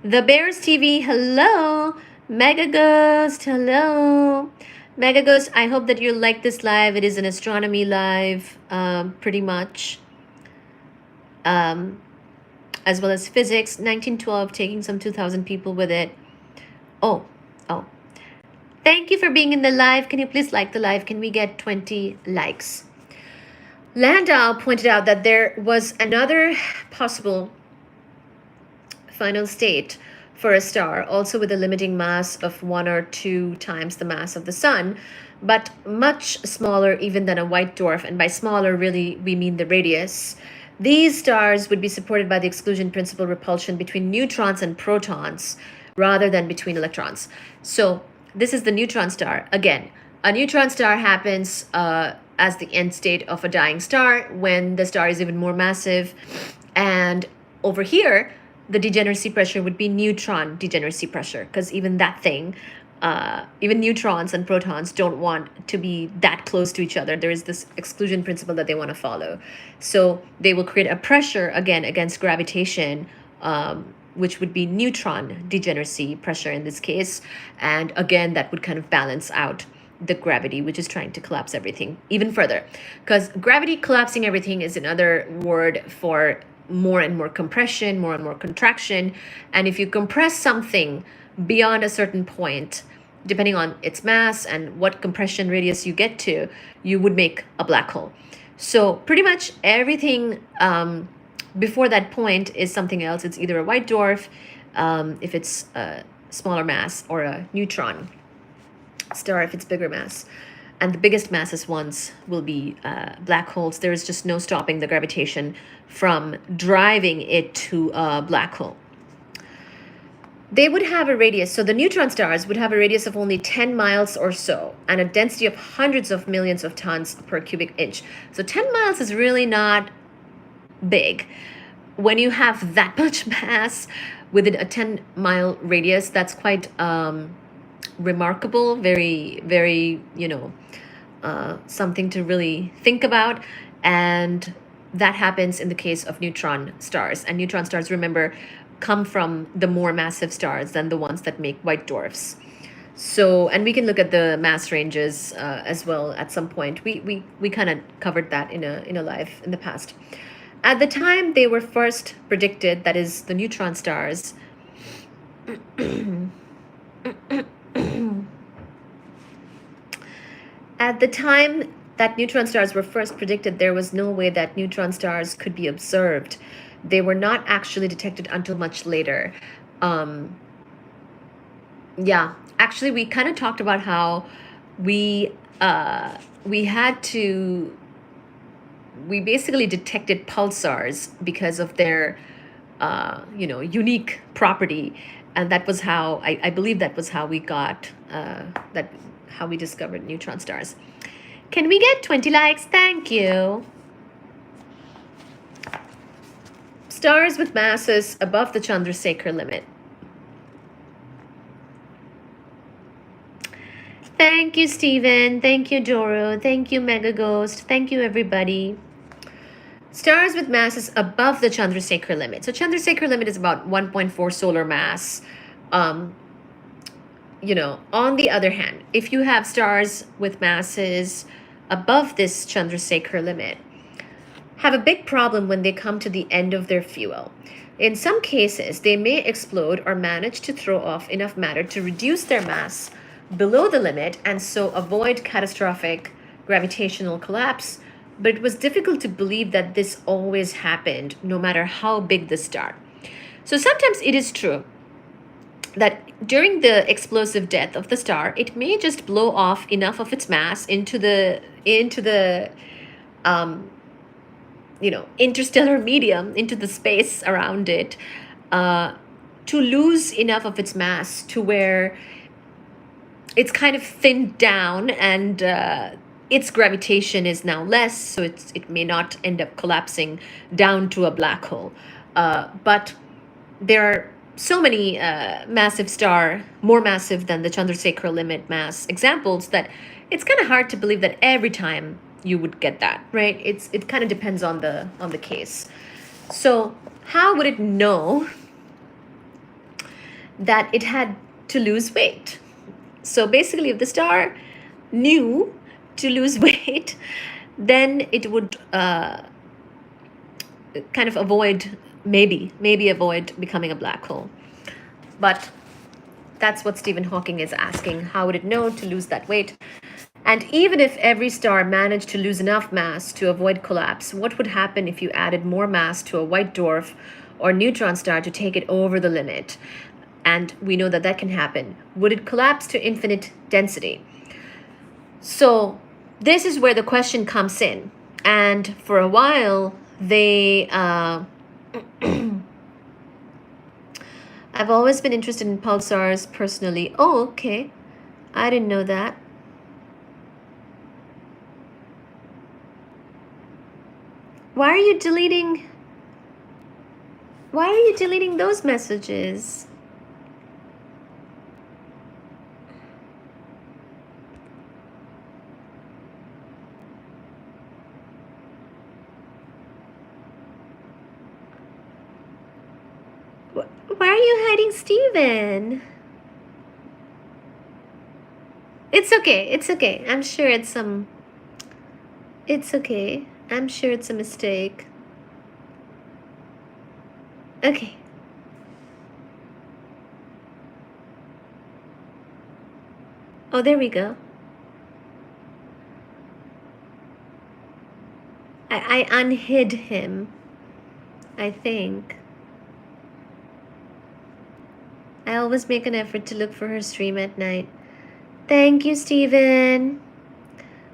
The Bears TV, hello. Mega Ghost, hello. Mega Ghost, I hope that you like this live. It is an astronomy live, pretty much. As well as physics, 1912, taking some 2,000 people with it. Oh. Thank you for being in the live. Can you please like the live? Can we get 20 likes? Landau pointed out that there was another possible final state for a star, also with a limiting mass of 1 or 2 times the mass of the sun, but much smaller even than a white dwarf. And by smaller, really, we mean the radius. These stars would be supported by the exclusion principle repulsion between neutrons and protons rather than between electrons. So this is the neutron star. Again, a neutron star happens as the end state of a dying star when the star is even more massive. And over here, the degeneracy pressure would be neutron degeneracy pressure, because even that thing, even neutrons and protons don't want to be that close to each other. There is this exclusion principle that they want to follow. So they will create a pressure, again, against gravitation, which would be neutron degeneracy pressure in this case. And again, that would kind of balance out the gravity, which is trying to collapse everything even further. Because gravity collapsing everything is another word for more and more compression, more and more contraction. And if you compress something beyond a certain point, depending on its mass and what compression radius you get to, you would make a black hole. So pretty much everything before that point is something else. It's either a white dwarf, if it's a smaller mass, or a neutron star if it's bigger mass. And the biggest masses ones will be black holes. There is just no stopping the gravitation from driving it to a black hole. They would have a radius, so the neutron stars would have a radius of only 10 miles or so, and a density of hundreds of millions of tons per cubic inch. So 10 miles is really not big. when you have that much mass within a 10-mile radius, that's quite remarkable, very, very, something to really think about. And that happens in the case of neutron stars. And neutron stars, remember, come from the more massive stars than the ones that make white dwarfs. So, and we can look at the mass ranges as well at some point. We kind of covered that in a live in the past. At the time they were first predicted, that is the neutron stars, at the time that neutron stars were first predicted, there was no way that neutron stars could be observed. They were not actually detected until much later. Yeah, actually, we kind of talked about how we basically detected pulsars because of their unique property, and that was how I believe that was how we got how we discovered neutron stars. Can we get 20 likes? Thank you. Stars with masses above the Chandrasekhar limit. Thank you, Stephen. Thank you, Doro. Thank you, Mega Ghost. Thank you, everybody. Stars with masses above the Chandrasekhar limit. So Chandrasekhar limit is about 1.4 solar mass. On the other hand, if you have stars with masses above this Chandrasekhar limit, have a big problem when they come to the end of their fuel. In some cases, they may explode or manage to throw off enough matter to reduce their mass below the limit and so avoid catastrophic gravitational collapse. But it was difficult to believe that this always happened, no matter how big the star. So sometimes it is true that during the explosive death of the star, it may just blow off enough of its mass into the interstellar medium, into the space around it, to lose enough of its mass to where it's kind of thinned down, and its gravitation is now less, so it may not end up collapsing down to a black hole. But there are so many massive star, more massive than the Chandrasekhar limit mass examples, that it's kind of hard to believe that every time you would get that, right? It kind of depends on the case. So how would it know that it had to lose weight? So basically, if the star knew to lose weight, then it would kind of avoid, maybe avoid becoming a black hole. But that's what Stephen Hawking is asking. How would it know to lose that weight? And even if every star managed to lose enough mass to avoid collapse, what would happen if you added more mass to a white dwarf or neutron star to take it over the limit? And we know that can happen. Would it collapse to infinite density? So this is where the question comes in. And for a while, they... I've always been interested in pulsars personally. Oh, okay. I didn't know that. Why are you deleting those messages? Why are you hiding Steven? It's okay. I'm sure it's okay. I'm sure it's a mistake. Okay. Oh, there we go. I unhid him, I think. I always make an effort to look for her stream at night. Thank you, Steven.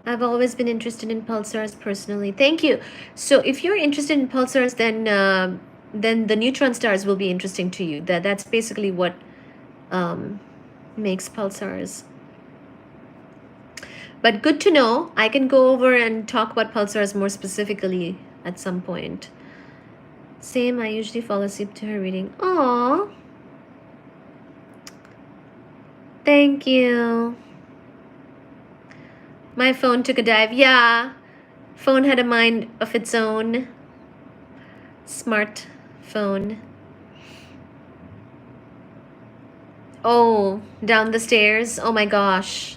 I've always been interested in pulsars personally. Thank you. So if you're interested in pulsars, then the neutron stars will be interesting to you. That's basically what makes pulsars. But good to know. I can go over and talk about pulsars more specifically at some point. Same, I usually fall asleep to her reading. Aww. Thank you. My phone took a dive. Yeah. Phone had a mind of its own. Smart phone. Oh, down the stairs. Oh my gosh.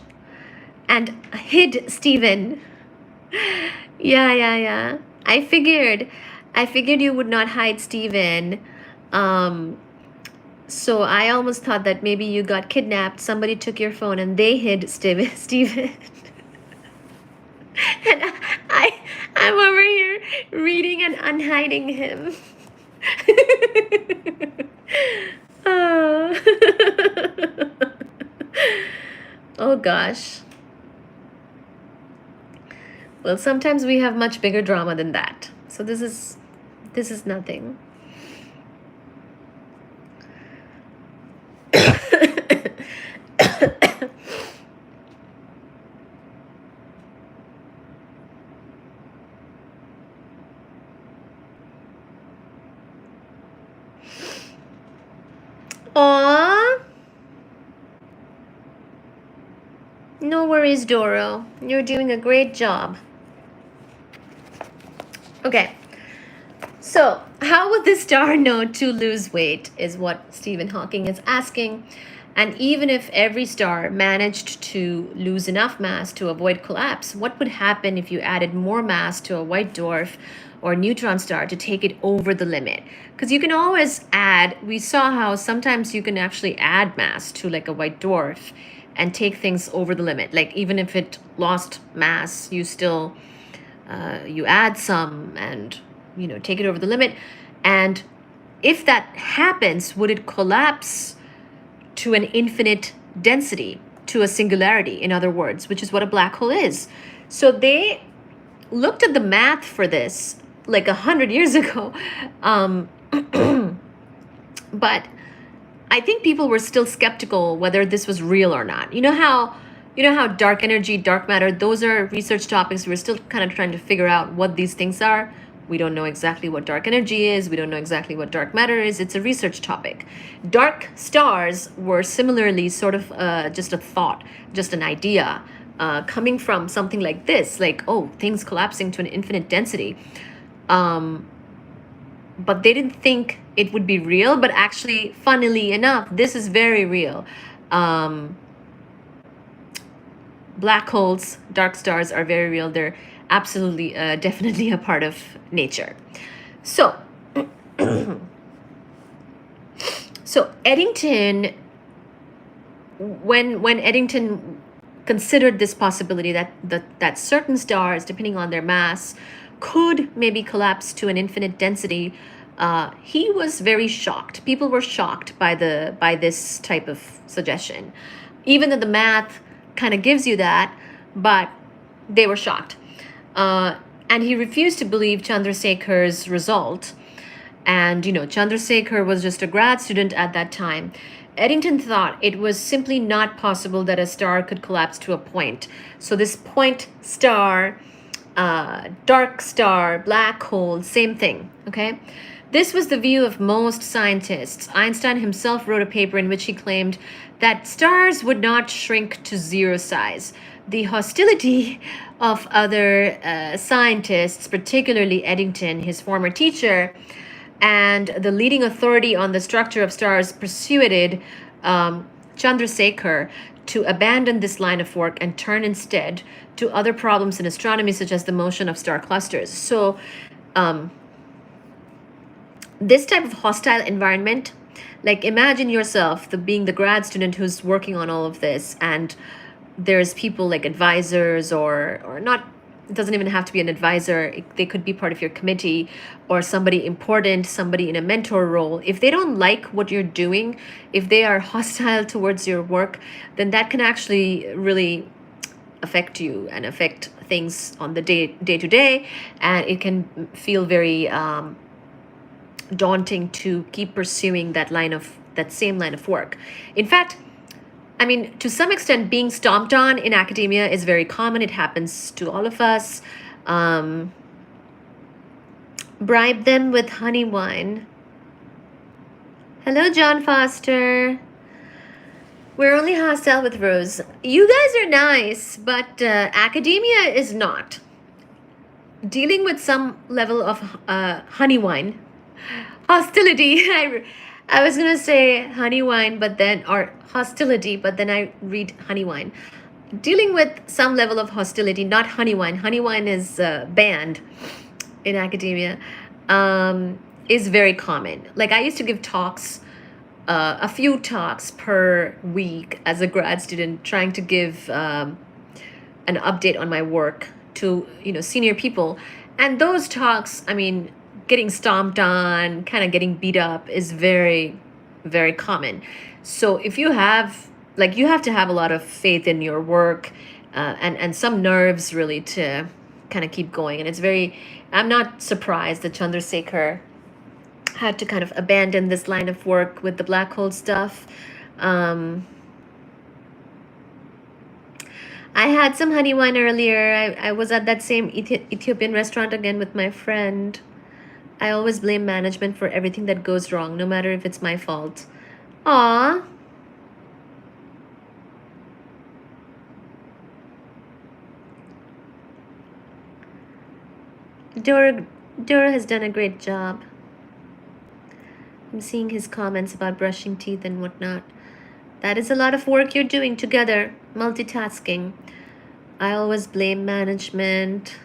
And hid Steven. Yeah. I figured you would not hide Steven. Um, so I almost thought that maybe you got kidnapped. Somebody took your phone and they hid Steven. And I'm over here reading and unhiding him. Oh. Oh gosh. Well, sometimes we have much bigger drama than that. So this is nothing. Aww. No worries, Doro. You're doing a great job. Okay. So, how would the star know to lose weight is what Stephen Hawking is asking. And even if every star managed to lose enough mass to avoid collapse, what would happen if you added more mass to a white dwarf or neutron star to take it over the limit? Because you can always add, we saw how sometimes you can actually add mass to like a white dwarf and take things over the limit. Like even if it lost mass, you still, you add some and, take it over the limit. And if that happens, would it collapse to an infinite density, to a singularity, in other words, which is what a black hole is? So they looked at the math for this like 100 years ago. But I think people were still skeptical whether this was real or not. You know how dark energy, dark matter, those are research topics. We're still kind of trying to figure out what these things are. We don't know exactly what dark energy is. We don't know exactly what dark matter is. It's a research topic. Dark stars were similarly sort of just a thought, just an idea coming from something like this, like, oh, things collapsing to an infinite density. But they didn't think it would be real. But actually, funnily enough, this is very real. Black holes, dark stars are very real. They're absolutely, definitely a part of nature. So, so Eddington, when Eddington considered this possibility that certain stars, depending on their mass, could maybe collapse to an infinite density, he was very shocked. People were shocked by this type of suggestion, even though the math kind of gives you that, but they were shocked. And he refused to believe Chandrasekhar's result. And, Chandrasekhar was just a grad student at that time. Eddington thought it was simply not possible that a star could collapse to a point. So this point star, dark star, black hole, same thing, okay? This was the view of most scientists. Einstein himself wrote a paper in which he claimed that stars would not shrink to zero size. The hostility of other scientists, particularly Eddington, his former teacher, and the leading authority on the structure of stars, persuaded Chandrasekhar to abandon this line of work and turn instead to other problems in astronomy, such as the motion of star clusters. So this type of hostile environment, like imagine yourself being the grad student who's working on all of this, and there's people like advisors or not, it doesn't even have to be an advisor. They could be part of your committee or somebody important, somebody in a mentor role. If they don't like what you're doing, if they are hostile towards your work, then that can actually really affect you and affect things on the day to day. And it can feel very daunting to keep pursuing that same line of work. In fact, I mean, to some extent, being stomped on in academia is very common. It happens to all of us. Bribe them with honey wine. Hello, John Foster. We're only hostile with Rose. You guys are nice, but academia is not. Dealing with some level of honey wine. Hostility. I was going to say honey wine, but then, or hostility, but then I read honey wine. Dealing with some level of hostility, not honey wine. Honey wine is banned in academia, is very common. Like I used to give talks, a few talks per week as a grad student, trying to give an update on my work to senior people, and those talks, I mean, getting stomped on, kind of getting beat up is very, very common. So if you have you have to have a lot of faith in your work, and some nerves really to kind of keep going. And it's very, I'm not surprised that Chandrasekhar had to kind of abandon this line of work with the black hole stuff. I had some honey wine earlier. I was at that same Ethiopian restaurant again with my friend. I always blame management for everything that goes wrong, no matter if it's my fault. Aw. Dora has done a great job. I'm seeing his comments about brushing teeth and whatnot. That is a lot of work you're doing together, multitasking. I always blame management.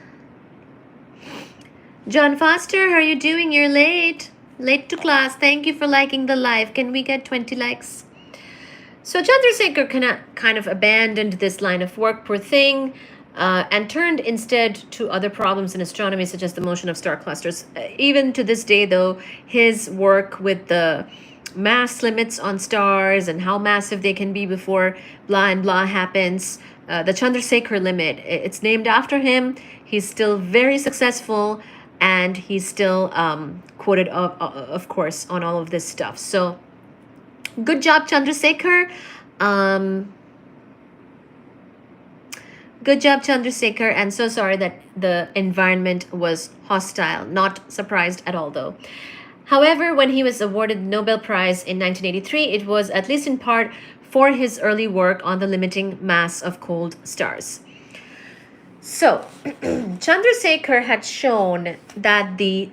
John Foster, how are you doing? You're late. Late to class. Thank you for liking the live. Can we get 20 likes? So Chandrasekhar kind of abandoned this line of work, poor thing, and turned instead to other problems in astronomy, such as the motion of star clusters. Even to this day, though, his work with the mass limits on stars and how massive they can be before blah and blah happens, the Chandrasekhar limit, it's named after him. He's still very successful, and he's still quoted, of course, on all of this stuff. So good job, Chandrasekhar. Good job, Chandrasekhar. And so sorry that the environment was hostile. Not surprised at all, though. However, when he was awarded the Nobel Prize in 1983, it was at least in part for his early work on the limiting mass of cold stars. So, Chandrasekhar had shown that the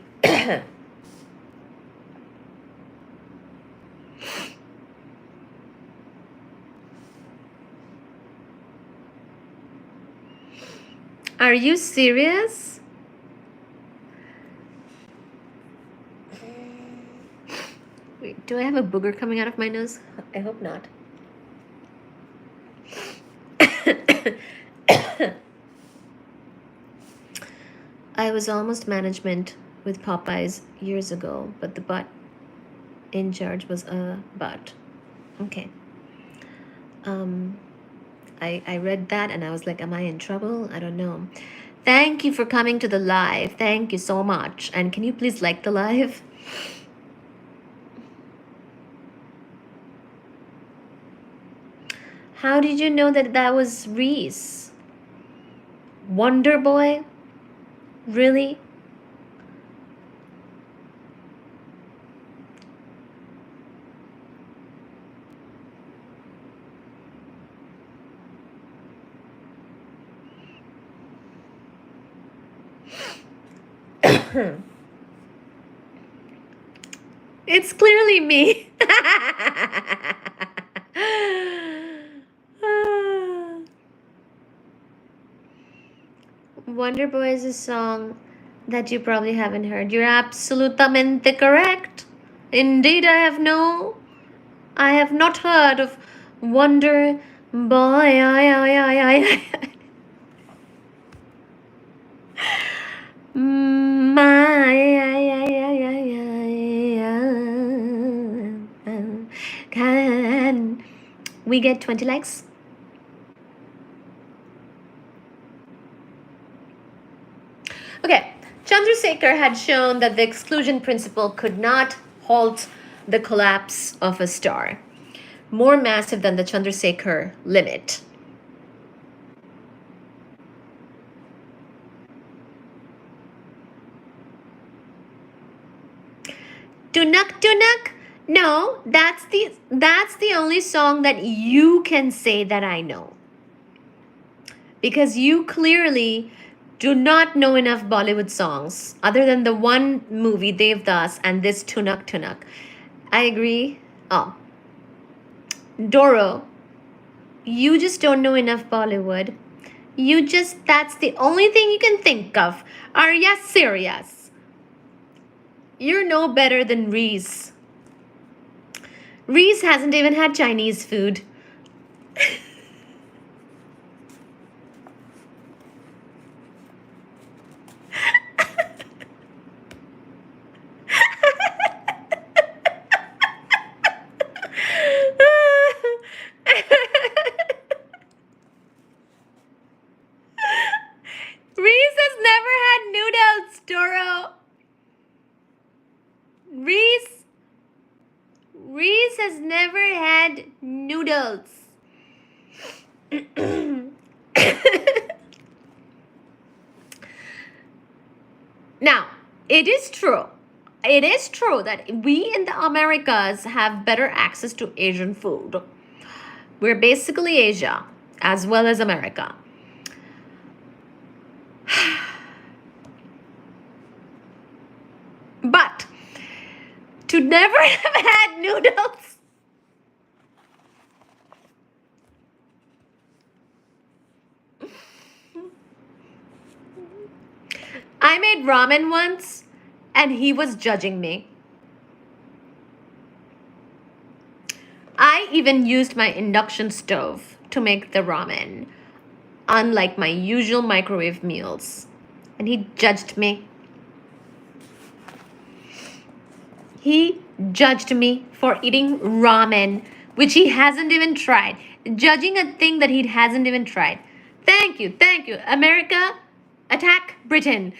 Are you serious? Wait, do I have a booger coming out of my nose? I hope not. I was almost management with Popeyes years ago, but the butt in charge was a butt. Okay. I read that and I was like, am I in trouble? I don't know. Thank you for coming to the live. Thank you so much. And can you please like the live? How did you know that that was Reese? Wonder Boy? Really? It's clearly me. Wonder Boy is a song that you probably haven't heard. You're absolutamente correct. Indeed, I have not heard of Wonder Boy. Can we get 20 likes? Okay, Chandrasekhar had shown that the exclusion principle could not halt the collapse of a star more massive than the Chandrasekhar limit. Tunak tunak. No, that's the only song that you can say that I know. Because you clearly do not know enough Bollywood songs other than the one movie Devdas and this Tunak Tunak. I agree. Oh, Doro, you just don't know enough Bollywood. That's the only thing you can think of. Are ya serious? You're no better than Reese. Reese hasn't even had Chinese food. Reese has never had noodles, Doro. Reese Reese has never had noodles. Now, it is true. It is true that we in the Americas have better access to Asian food. We're basically Asia as well as America. But to never have had noodles. I made ramen once and he was judging me. I even used my induction stove to make the ramen, unlike my usual microwave meals. And he judged me. He judged me for eating ramen, which he hasn't even tried. Judging a thing that he hasn't even tried. Thank you, thank you. America, attack Britain.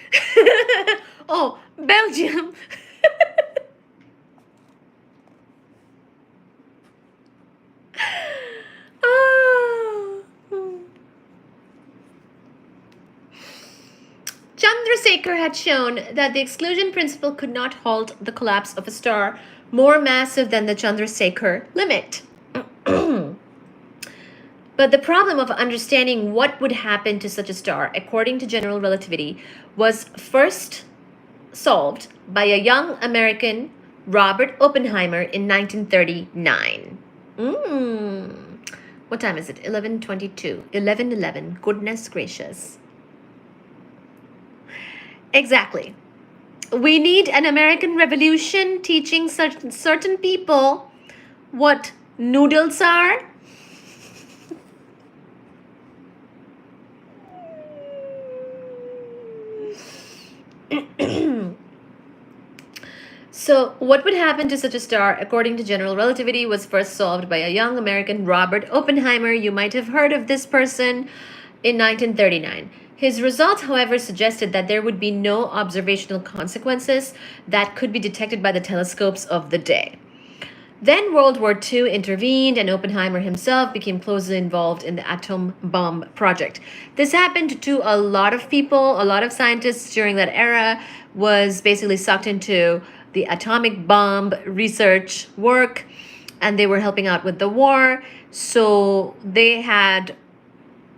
Oh, Belgium. Oh. Chandrasekhar had shown that the exclusion principle could not halt the collapse of a star more massive than the Chandrasekhar limit. But the problem of understanding what would happen to such a star, according to general relativity, was first solved by a young American, Robert Oppenheimer, in 1939. What time is it? 11:22. 11:11. Goodness gracious. Exactly. We need an American Revolution teaching certain people what noodles are. So, what would happen to such a star, according to general relativity, was first solved by a young American, Robert Oppenheimer. You might have heard of this person in 1939. His results, however, suggested that there would be no observational consequences that could be detected by the telescopes of the day. Then World War II intervened, and Oppenheimer himself became closely involved in the atom bomb project. This happened to a lot of people. A lot of scientists during that era was basically sucked into the atomic bomb research work, and they were helping out with the war. So they had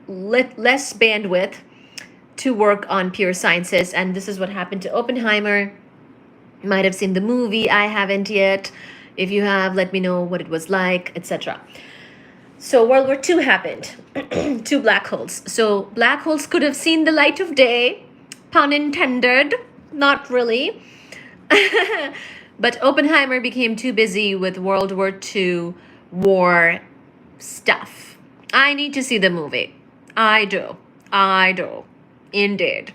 less bandwidth to work on pure sciences, and this is what happened to Oppenheimer. You might have seen the movie. I haven't yet. If you have, let me know what it was like, etc. So World War II happened. Two black holes. So black holes could have seen the light of day, pun intended. Not really. But Oppenheimer became too busy with World War II war stuff. I need to see the movie. I do. Indeed.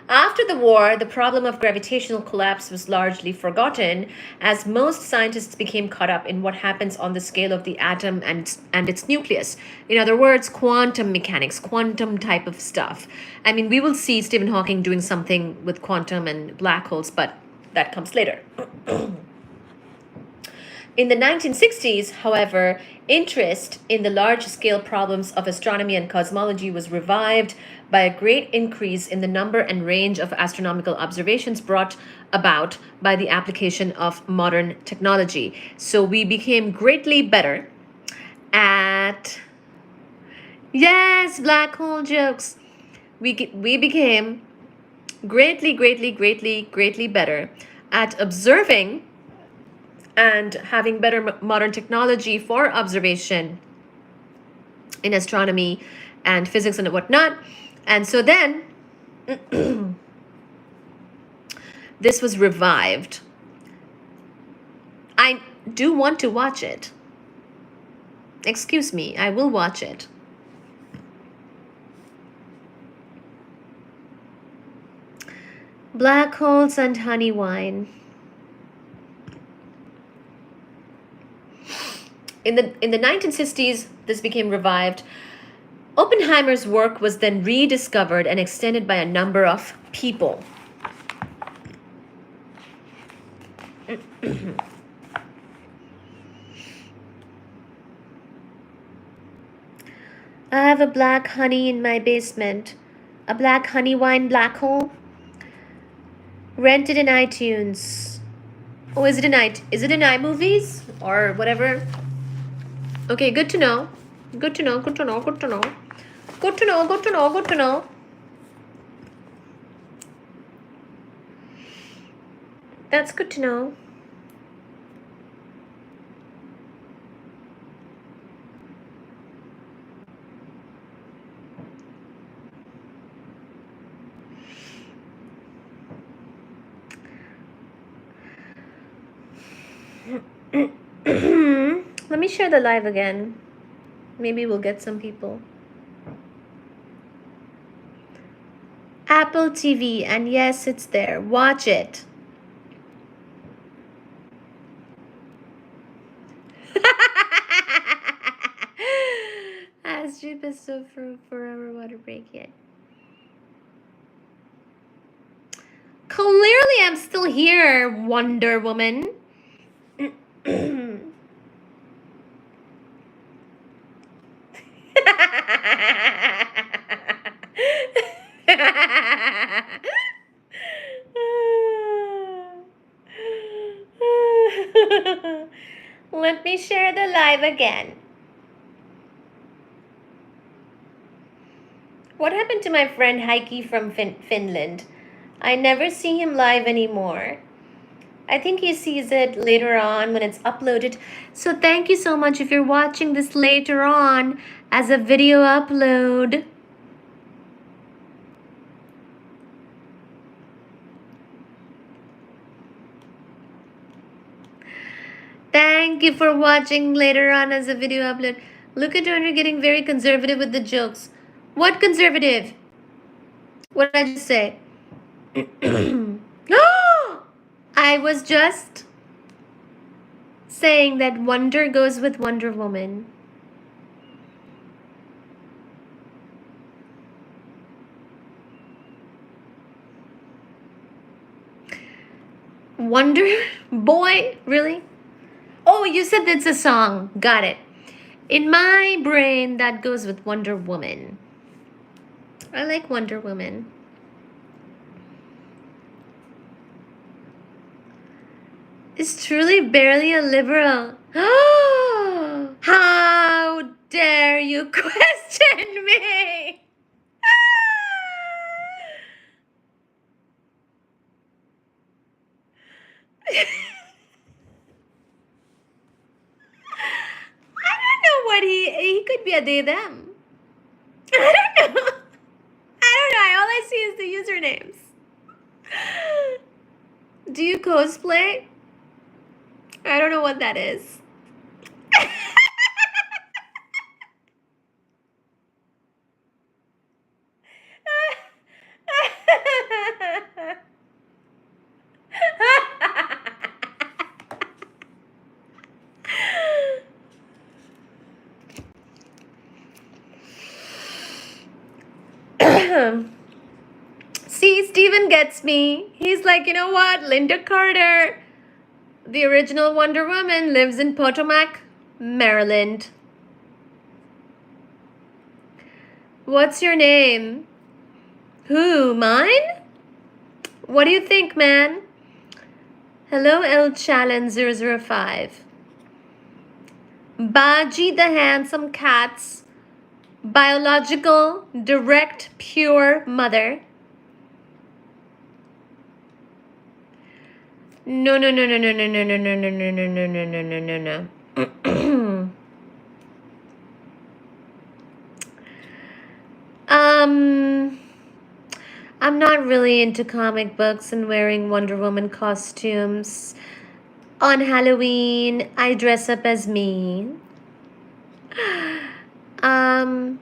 After the war, the problem of gravitational collapse was largely forgotten, as most scientists became caught up in what happens on the scale of the atom and its nucleus. In other words, quantum mechanics, quantum type of stuff. I mean, we will see Stephen Hawking doing something with quantum and black holes, but that comes later. In the 1960s, however, interest in the large-scale problems of astronomy and cosmology was revived by a great increase in the number and range of astronomical observations brought about by the application of modern technology. So we became greatly better at, yes, black hole jokes. We became greatly better at observing and having better modern technology for observation in astronomy and physics and whatnot. And so then this was revived. I do want to watch it. Excuse me, I will watch it. Black holes and honey wine. In the 1960s, this became revived. Oppenheimer's work was then rediscovered and extended by a number of people. I have a black honey in my basement. A black honey wine black hole. Rented in iTunes. Oh, is it in iMovies or whatever? Okay, good to know. Good to know. Good to know. Good to know. Good to know. Good to know. Good to know. That's good to know. Let me share the live again. Maybe we'll get some people. Apple TV, and yes, it's there. Watch it. As cheap as so for forever water break yet. Clearly, I'm still here, Wonder Woman. Let me share the live again. What happened to my friend Heikki from Finland? I never see him live anymore. I think he sees it later on when it's uploaded. So thank you so much if you're watching this later on as a video upload. Thank you for watching later on as a video upload. Look at Turner getting very conservative with the jokes. What conservative? What did I just say? I was just saying that Wonder goes with Wonder Woman. Wonder Boy? Really? Oh, you said that's a song. Got it. In my brain, that goes with Wonder Woman. I like Wonder Woman. Is truly barely a liberal. How dare you question me? I don't know what he could be a they them. I don't know. All I see is the usernames. Do you cosplay? I don't know what that is. See, Steven gets me. He's like, you know what? Linda Carter, the original Wonder Woman, lives in Potomac, Maryland. What's your name? Who, mine? What do you think, man? Hello, L Challenge 005. Baji the handsome cat's biological, direct, pure mother. No, no, no, no, no, no, no, no, no, no, no, no, no, no, no, no, no, no. I'm not really into comic books and wearing Wonder Woman costumes. On Halloween, I dress up as me. I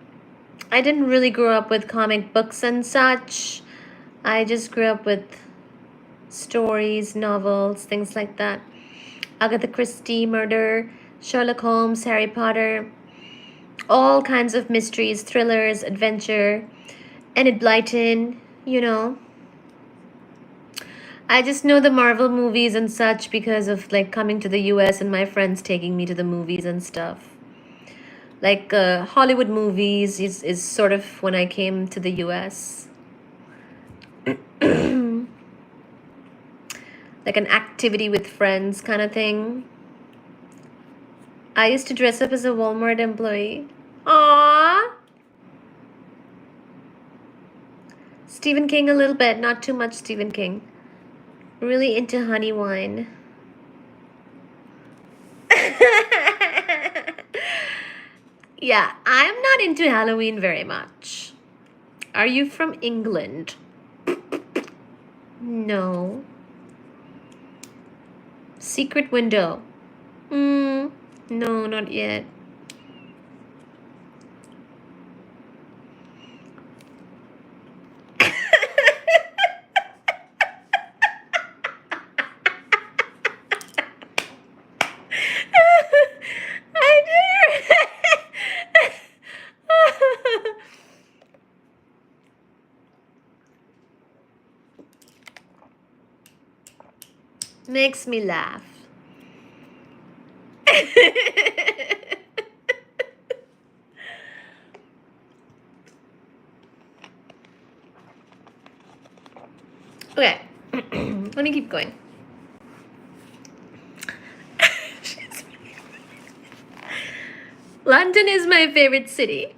didn't really grow up with comic books and such. I just grew up with stories, novels, things like that. Agatha Christie, murder, Sherlock Holmes, Harry Potter, all kinds of mysteries, thrillers, adventure, Enid Blyton, you know. I just know the Marvel movies and such because of like coming to the US and my friends taking me to the movies and stuff. Like Hollywood movies is sort of when I came to the US. Like an activity with friends kind of thing. I used to dress up as a Walmart employee. Aww. Stephen King a little bit, not too much Stephen King. Really into honey wine. Yeah, I'm not into Halloween very much. Are you from England? No. Secret window. No, not yet. I did. Makes me laugh. Okay, let me keep going. London is my favorite city.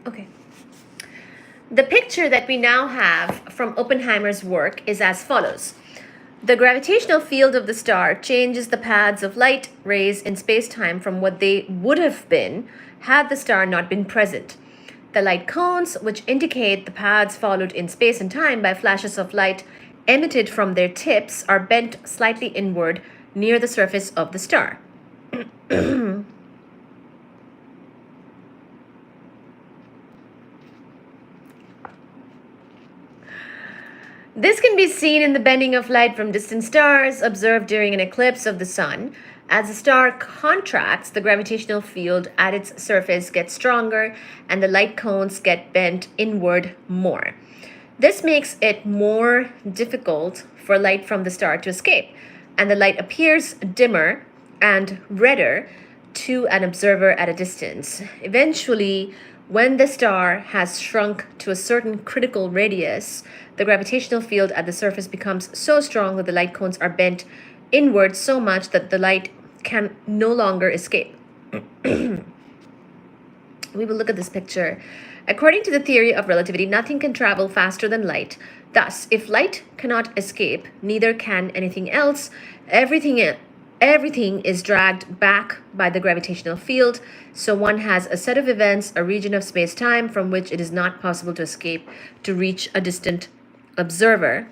Okay. The picture that we now have from Oppenheimer's work is as follows. The gravitational field of the star changes the paths of light rays in space-time from what they would have been had the star not been present. The light cones, which indicate the paths followed in space and time by flashes of light emitted from their tips, are bent slightly inward near the surface of the star. This can be seen in the bending of light from distant stars observed during an eclipse of the sun. As the star contracts, the gravitational field at its surface gets stronger and the light cones get bent inward more. This makes it more difficult for light from the star to escape, and the light appears dimmer and redder to an observer at a distance. Eventually, when the star has shrunk to a certain critical radius, the gravitational field at the surface becomes so strong that the light cones are bent inward so much that the light can no longer escape. We will look at this picture. According to the theory of relativity, nothing can travel faster than light. Thus, if light cannot escape, neither can anything else. Everything is dragged back by the gravitational field, so one has a set of events, a region of space-time from which it is not possible to escape to reach a distant observer.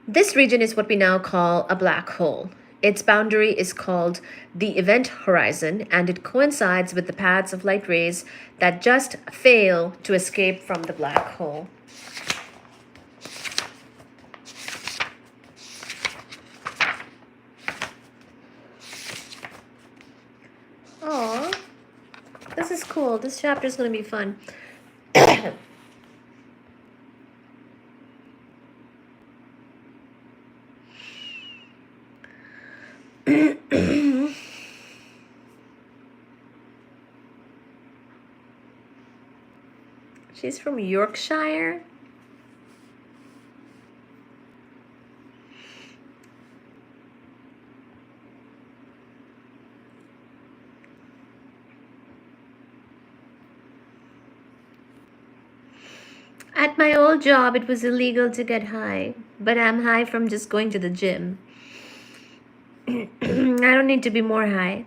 This region is what we now call a black hole. Its boundary is called the event horizon, and it coincides with the paths of light rays that just fail to escape from the black hole. This is cool. This chapter is going to be fun. She's from Yorkshire. At my old job, it was illegal to get high, but I'm high from just going to the gym. I don't need to be more high.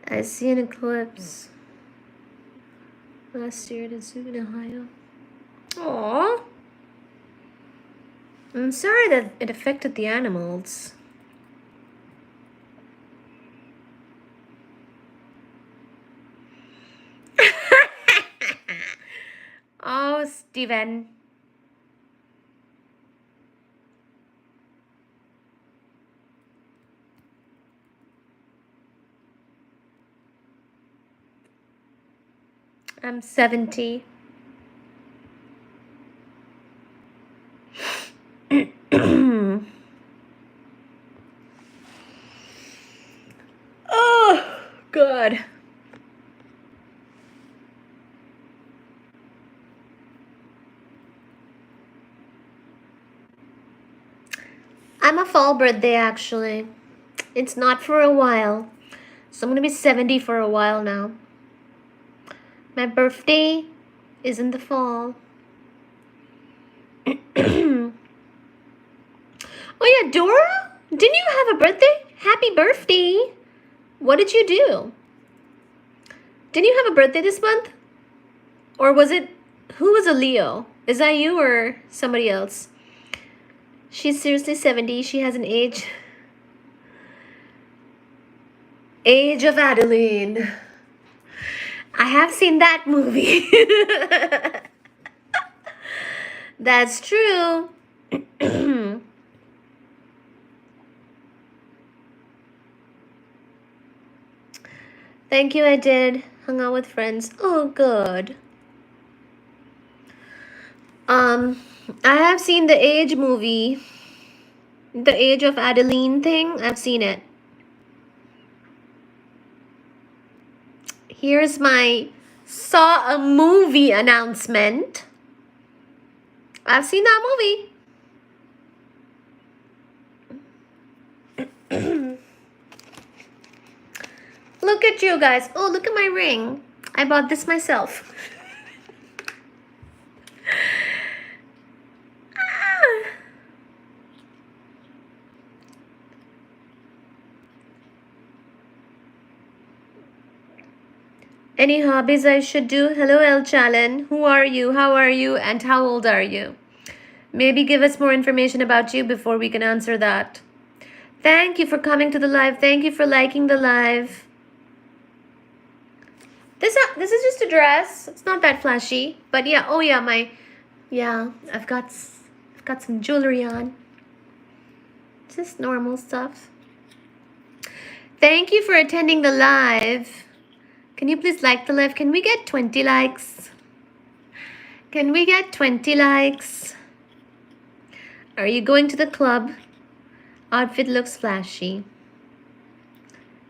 I see an eclipse last year in Ohio. Aww. I'm sorry that it affected the animals. Oh, Steven. I'm 70. Oh, God. I'm a fall birthday, actually. It's not for a while. So I'm going to be 70 for a while now. My birthday is in the fall. Oh, yeah, Dora? Didn't you have a birthday? Happy birthday. What did you do? Didn't you have a birthday this month? Or was it... Who was a Leo? Is that you or somebody else? She's seriously 70. She has an age... Age of Adeline. I have seen that movie. That's true. Thank you, I did. Hung out with friends. Oh, good. I have seen the Age movie. The Age of Adeline thing. I've seen it. Here's my saw a movie announcement. I've seen that movie. Look at you guys. Oh, look at my ring. I bought this myself. Any hobbies I should do? Hello, El Challen. Who are you? How are you? And how old are you? Maybe give us more information about you before we can answer that. Thank you for coming to the live. Thank you for liking the live. This is just a dress. It's not that flashy, but yeah. Oh yeah, I've got some jewelry on. Just normal stuff. Thank you for attending the live. Can you please like the live? Can we get 20 likes? Can we get 20 likes? Are you going to the club? Outfit looks flashy.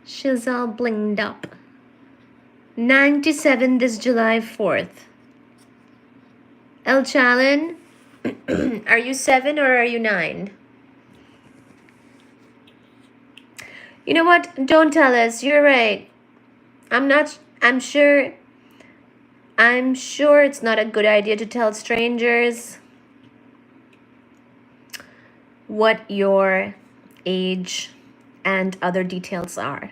She's all blinged up. 97 this July 4th. El Challen, are you 7 or are you 9? You know what? Don't tell us. You're right. I'm sure it's not a good idea to tell strangers what your age and other details are.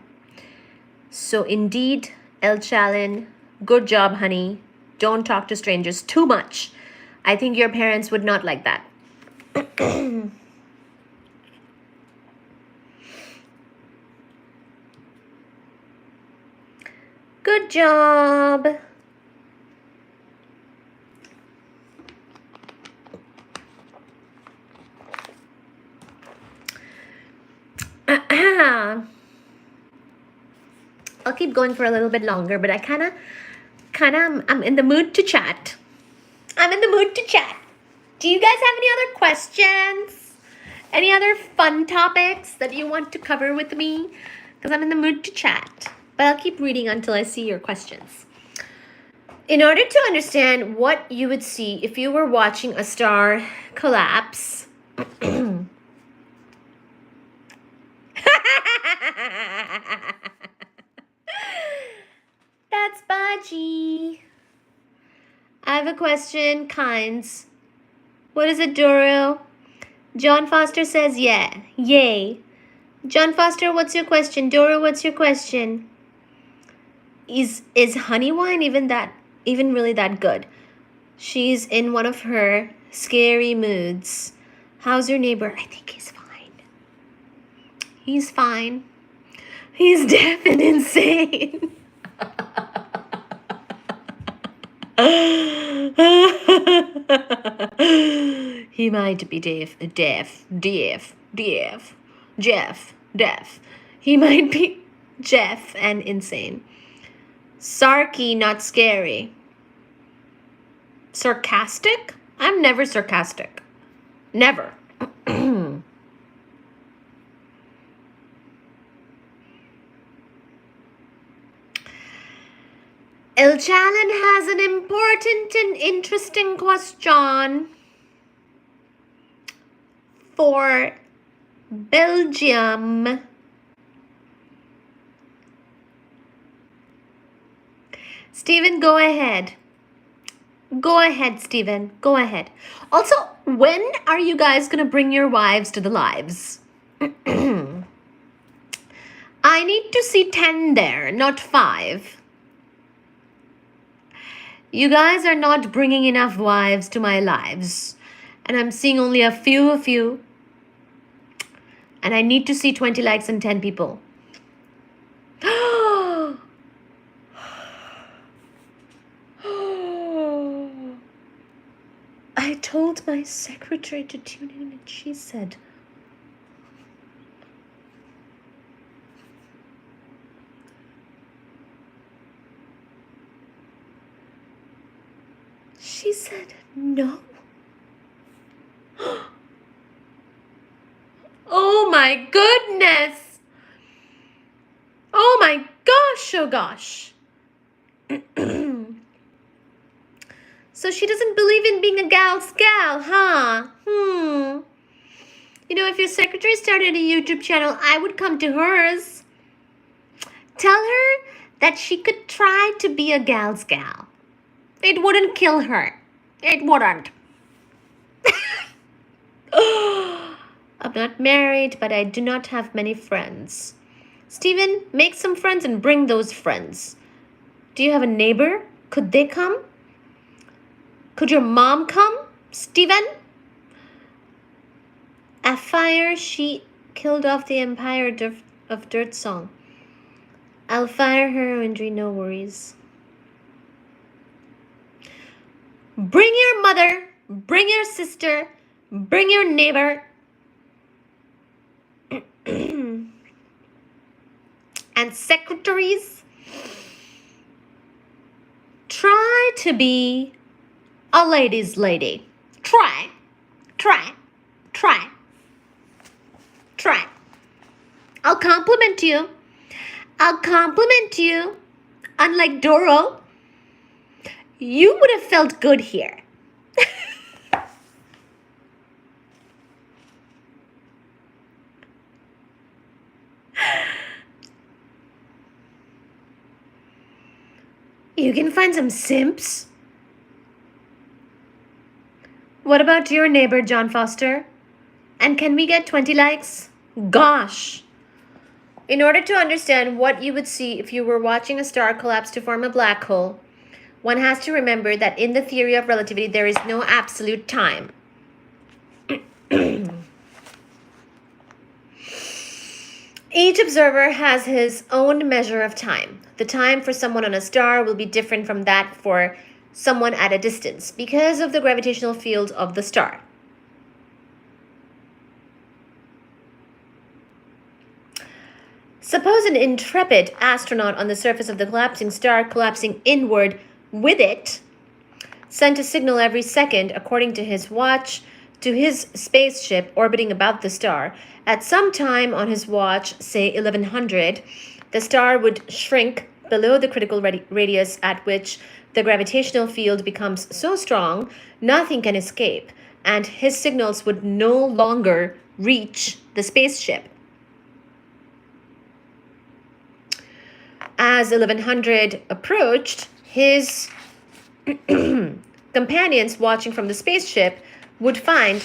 So indeed, El Challen, good job, honey. Don't talk to strangers too much. I think your parents would not like that. Good job. I'll keep going for a little bit longer, but I I'm in the mood to chat. I'm in the mood to chat. Do you guys have any other questions? Any other fun topics that you want to cover with me? Because I'm in the mood to chat. But I'll keep reading until I see your questions. In order to understand what you would see if you were watching a star collapse. That's Baji. I have a question, kinds. What is it, Doro? John Foster says yeah. Yay. John Foster, what's your question? Doro, what's your question? Is honey wine even really that good? She's in one of her scary moods. How's your neighbor? I think he's fine. He's fine. He's deaf and insane. He might be deaf. He might be Jeff and insane. Sarky, not scary. Sarcastic? I'm never sarcastic. Never. El Challen has an important and interesting question for Belgium. Stephen, go ahead. Go ahead, Stephen. Go ahead. Also, when are you guys going to bring your wives to the lives? I need to see 10 there, not 5. You guys are not bringing enough wives to my lives. And I'm seeing only a few. And I need to see 20 likes and 10 people. I told my secretary to tune in and she said... She said no. Oh my goodness. Oh my gosh, oh gosh. So she doesn't believe in being a gal's gal, huh? You know, if your secretary started a YouTube channel, I would come to hers. Tell her that she could try to be a gal's gal. It wouldn't kill her. It wouldn't. I'm not married, but I do not have many friends. Steven, make some friends and bring those friends. Do you have a neighbor? Could they come? Could your mom come, Steven? A fire, she killed off the Empire of Dirt song. I'll fire her, Andrew, no worries. Bring your mother, bring your sister, bring your neighbor. And secretaries. Try to be a lady's lady. Try. I'll compliment you. Unlike Doro, you would have felt good here. You can find some simps. What about your neighbor, John Foster? And can we get 20 likes? Gosh! In order to understand what you would see if you were watching a star collapse to form a black hole, one has to remember that in the theory of relativity, there is no absolute time. Each observer has his own measure of time. The time for someone on a star will be different from that for someone at a distance because of the gravitational field of the star. Suppose an intrepid astronaut on the surface of the collapsing star, collapsing inward with it, sent a signal every second, according to his watch, to his spaceship orbiting about the star. At some time on his watch, say 1100, the star would shrink below the critical radius at which the gravitational field becomes so strong nothing can escape, and his signals would no longer reach the spaceship. As 1100 approached, his companions watching from the spaceship would find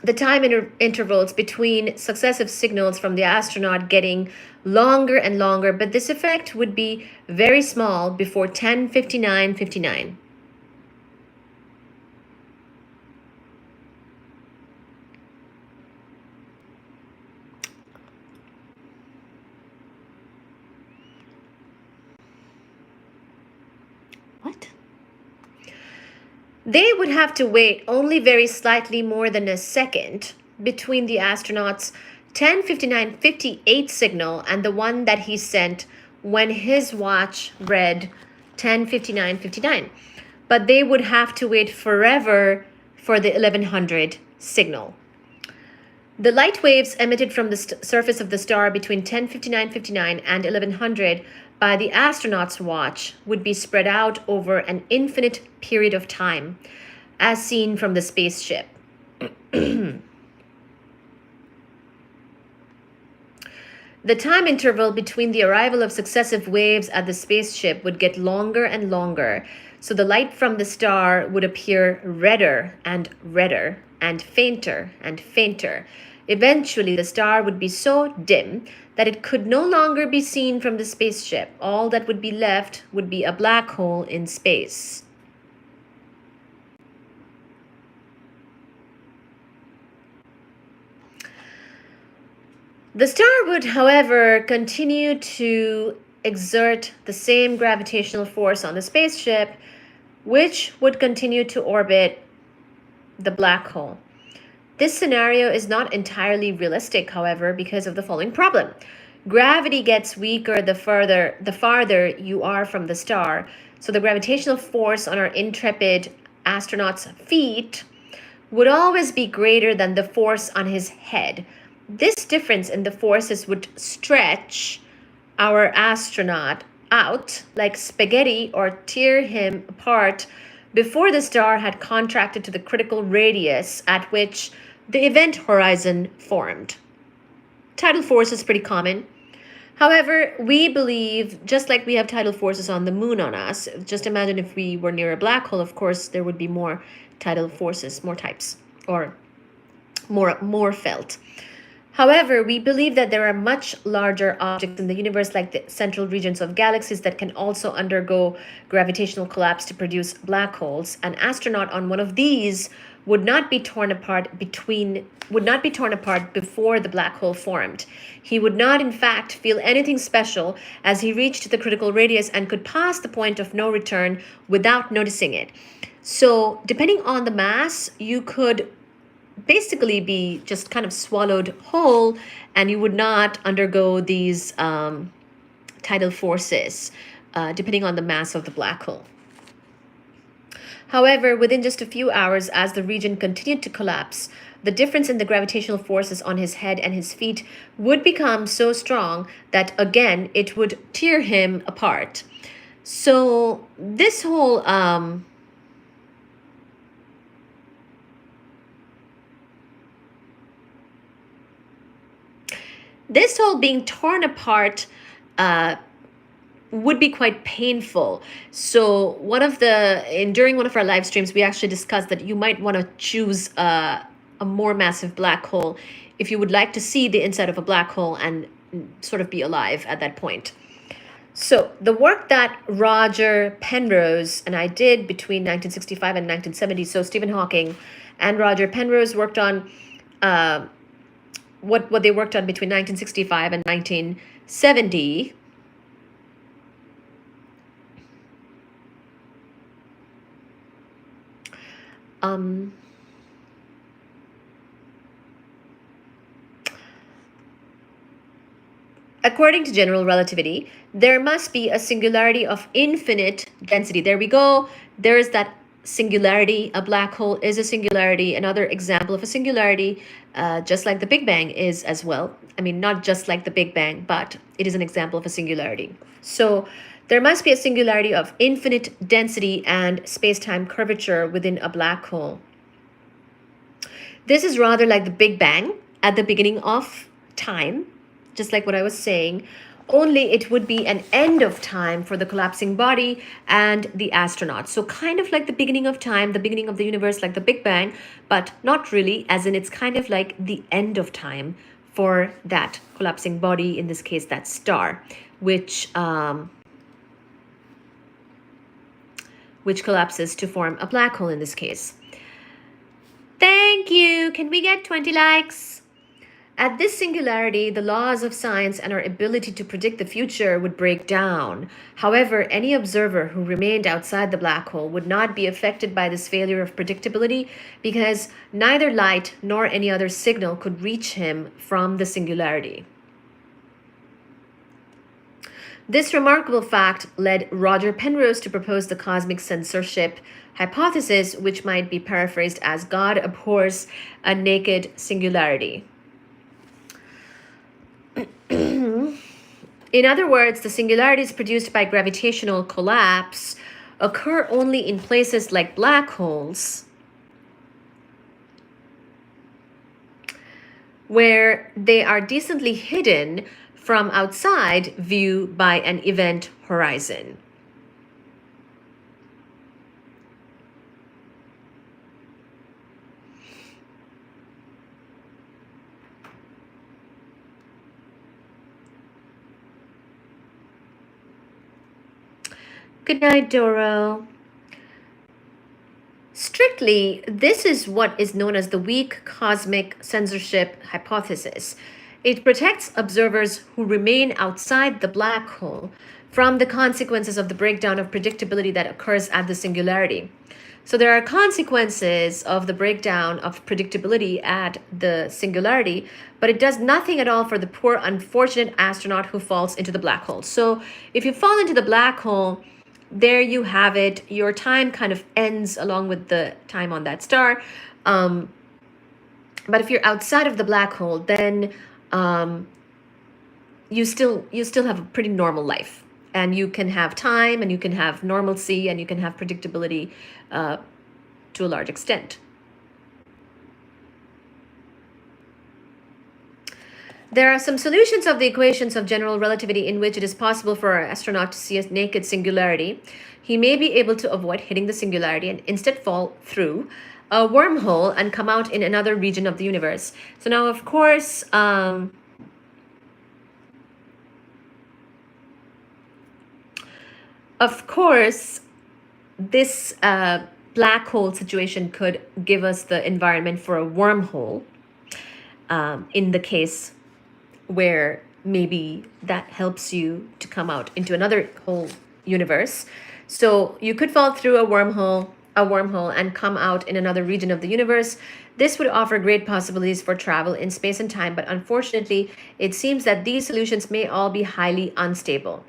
the time intervals between successive signals from the astronaut getting longer and longer, but this effect would be very small before 10:59:59. What? They would have to wait only very slightly more than a second between the astronaut's 10:59:58 signal and the one that he sent when his watch read 10:59:59. But they would have to wait forever for the 1100 signal. The light waves emitted from the surface of the star between 10:59:59 and 1100 by the astronaut's watch would be spread out over an infinite period of time, as seen from the spaceship. The time interval between the arrival of successive waves at the spaceship would get longer and longer, so the light from the star would appear redder and redder and fainter. Eventually, the star would be so dim that it could no longer be seen from the spaceship. All that would be left would be a black hole in space. The star would, however, continue to exert the same gravitational force on the spaceship, which would continue to orbit the black hole. This scenario is not entirely realistic, however, because of the following problem. Gravity gets weaker the farther you are from the star, so the gravitational force on our intrepid astronaut's feet would always be greater than the force on his head. This difference in the forces would stretch our astronaut out like spaghetti or tear him apart before the star had contracted to the critical radius at which the event horizon formed. Tidal force is pretty common. However, we believe, just like we have tidal forces on the moon on us, just imagine if we were near a black hole, of course, there would be more tidal forces, more types, or more felt. However, we believe that there are much larger objects in the universe, like the central regions of galaxies, that can also undergo gravitational collapse to produce black holes. An astronaut on one of these would not be torn apart before the black hole formed. He would not, in fact, feel anything special as he reached the critical radius and could pass the point of no return without noticing it. So, depending on the mass, you could basically be just kind of swallowed whole, and you would not undergo these tidal forces, depending on the mass of the black hole. However, within just a few hours, as the region continued to collapse, the difference in the gravitational forces on his head and his feet would become so strong that, again, it would tear him apart. So this whole being torn apart would be quite painful. So during one of our live streams, we actually discussed that you might want to choose a more massive black hole if you would like to see the inside of a black hole and sort of be alive at that point. So the work that Roger Penrose and I did between 1965 and 1970, so Stephen Hawking and Roger Penrose worked on what they worked on between 1965 and 1970. According to general relativity, there must be a singularity of infinite density. There we go. There is that singularity. A black hole is a singularity. Another example of a singularity, just like the Big Bang is as well. I mean, not just like the Big Bang, but it is an example of a singularity. So there must be a singularity of infinite density and space-time curvature within a black hole. This is rather like the Big Bang at the beginning of time, just like what I was saying, only it would be an end of time for the collapsing body and the astronaut. So kind of like the beginning of time, the beginning of the universe, like the Big Bang, but not really, as in it's kind of like the end of time for that collapsing body, in this case, that star, which collapses to form a black hole in this case. Thank you. Can we get 20 likes? At this singularity, the laws of science and our ability to predict the future would break down. However, any observer who remained outside the black hole would not be affected by this failure of predictability because neither light nor any other signal could reach him from the singularity. This remarkable fact led Roger Penrose to propose the cosmic censorship hypothesis, which might be paraphrased as God abhors a naked singularity. In other words, the singularities produced by gravitational collapse occur only in places like black holes, where they are decently hidden from outside view by an event horizon. Good night, Doro. Strictly, this is what is known as the weak cosmic censorship hypothesis. It protects observers who remain outside the black hole from the consequences of the breakdown of predictability that occurs at the singularity. So there are consequences of the breakdown of predictability at the singularity, but it does nothing at all for the poor, unfortunate astronaut who falls into the black hole. So if you fall into the black hole, there you have it. Your time kind of ends along with the time on that star. But if you're outside of the black hole, then you still have a pretty normal life, and you can have time, and you can have normalcy, and you can have predictability to a large extent. There are some solutions of the equations of general relativity in which it is possible for an astronaut to see a naked singularity. He may be able to avoid hitting the singularity and instead fall through a wormhole and come out in another region of the universe. So now, of course, this black hole situation could give us the environment for a wormhole in the case where maybe that helps you to come out into another whole universe. So you could fall through a wormhole and come out in another region of the universe. This would offer great possibilities for travel in space and time, but unfortunately, it seems that these solutions may all be highly unstable.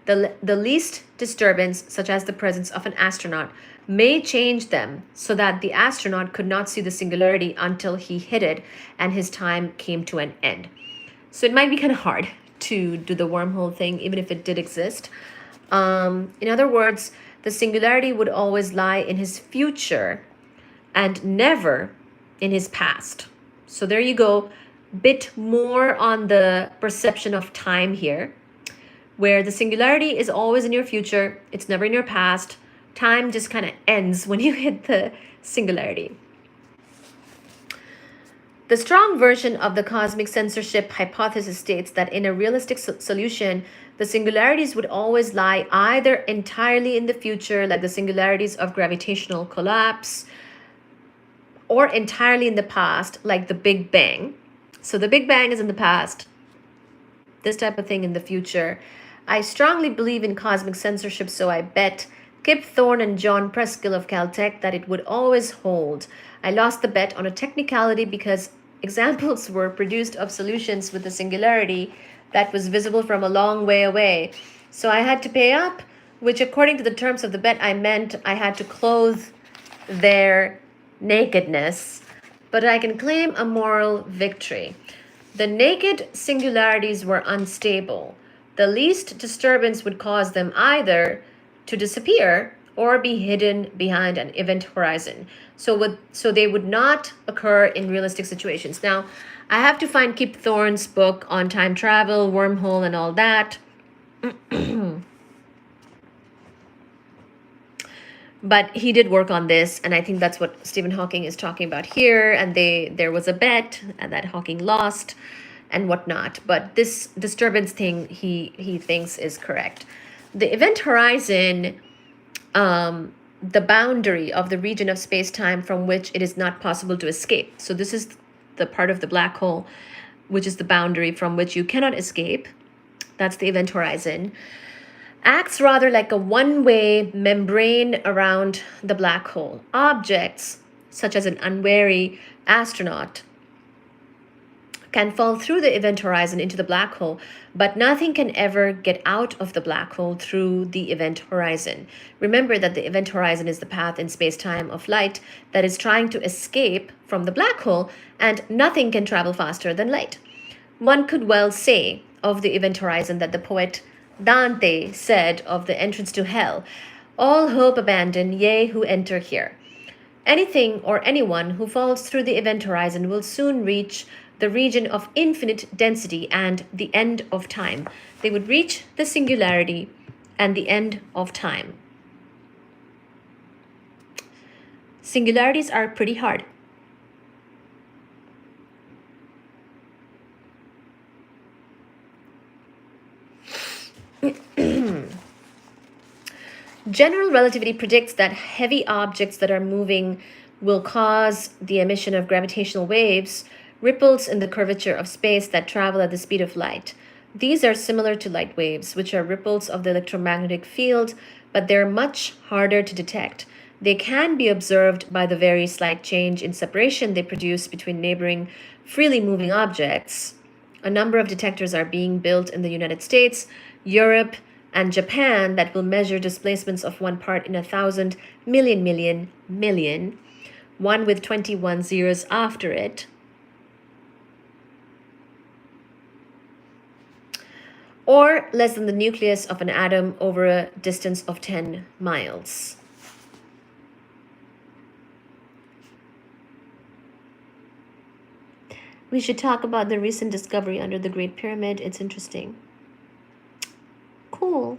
The least disturbance, such as the presence of an astronaut, may change them so that the astronaut could not see the singularity until he hit it and his time came to an end. So it might be kind of hard to do the wormhole thing, even if it did exist. In other words, the singularity would always lie in his future and never in his past. So there you go, bit more on the perception of time here, where the singularity is always in your future, it's never in your past. Time just kind of ends when you hit the singularity. The strong version of the cosmic censorship hypothesis states that in a realistic solution, the singularities would always lie either entirely in the future, like the singularities of gravitational collapse, or entirely in the past, like the Big Bang. So the Big Bang is in the past, this type of thing in the future. I strongly believe in cosmic censorship, so I bet Kip Thorne and John Preskill of Caltech that it would always hold. I lost the bet on a technicality because examples were produced of solutions with the singularity that was visible from a long way away. So I had to pay up, which according to the terms of the bet, I meant I had to clothe their nakedness. But I can claim a moral victory. The naked singularities were unstable. The least disturbance would cause them either to disappear or be hidden behind an event horizon. So they would not occur in realistic situations. Now, I have to find Kip Thorne's book on time travel, wormhole, and all that. But he did work on this, and I think that's what Stephen Hawking is talking about here. And there was a bet, and that Hawking lost, and whatnot. But this disturbance thing, he thinks is correct. The event horizon, the boundary of the region of space-time from which it is not possible to escape. So this is the part of the black hole, which is the boundary from which you cannot escape. That's the event horizon. Acts rather like a one-way membrane around the black hole. Objects, such as an unwary astronaut, can fall through the event horizon into the black hole, but nothing can ever get out of the black hole through the event horizon. Remember that the event horizon is the path in space-time of light that is trying to escape from the black hole, and nothing can travel faster than light. One could well say of the event horizon that the poet Dante said of the entrance to hell, "All hope abandon, ye who enter here." Anything or anyone who falls through the event horizon will soon reach the region of infinite density and the end of time. They would reach the singularity and the end of time. Singularities are pretty hard. General relativity predicts that heavy objects that are moving will cause the emission of gravitational waves, ripples in the curvature of space that travel at the speed of light. These are similar to light waves, which are ripples of the electromagnetic field, but they're much harder to detect. They can be observed by the very slight change in separation they produce between neighboring freely moving objects. A number of detectors are being built in the United States, Europe, and Japan that will measure displacements of 1 part in 1,000 million, one with 21 zeros after it, or less than the nucleus of an atom over a distance of 10 miles. We should talk about the recent discovery under the Great Pyramid. It's interesting. Cool.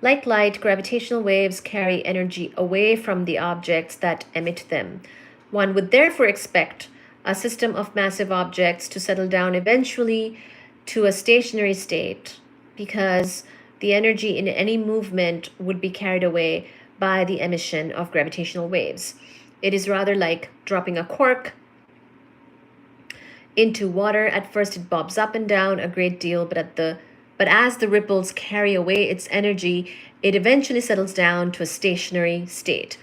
Like light, gravitational waves carry energy away from the objects that emit them. One would therefore expect a system of massive objects to settle down eventually to a stationary state, because the energy in any movement would be carried away by the emission of gravitational waves. It is rather like dropping a cork into water. At first it bobs up and down a great deal, but as the ripples carry away its energy, it eventually settles down to a stationary state.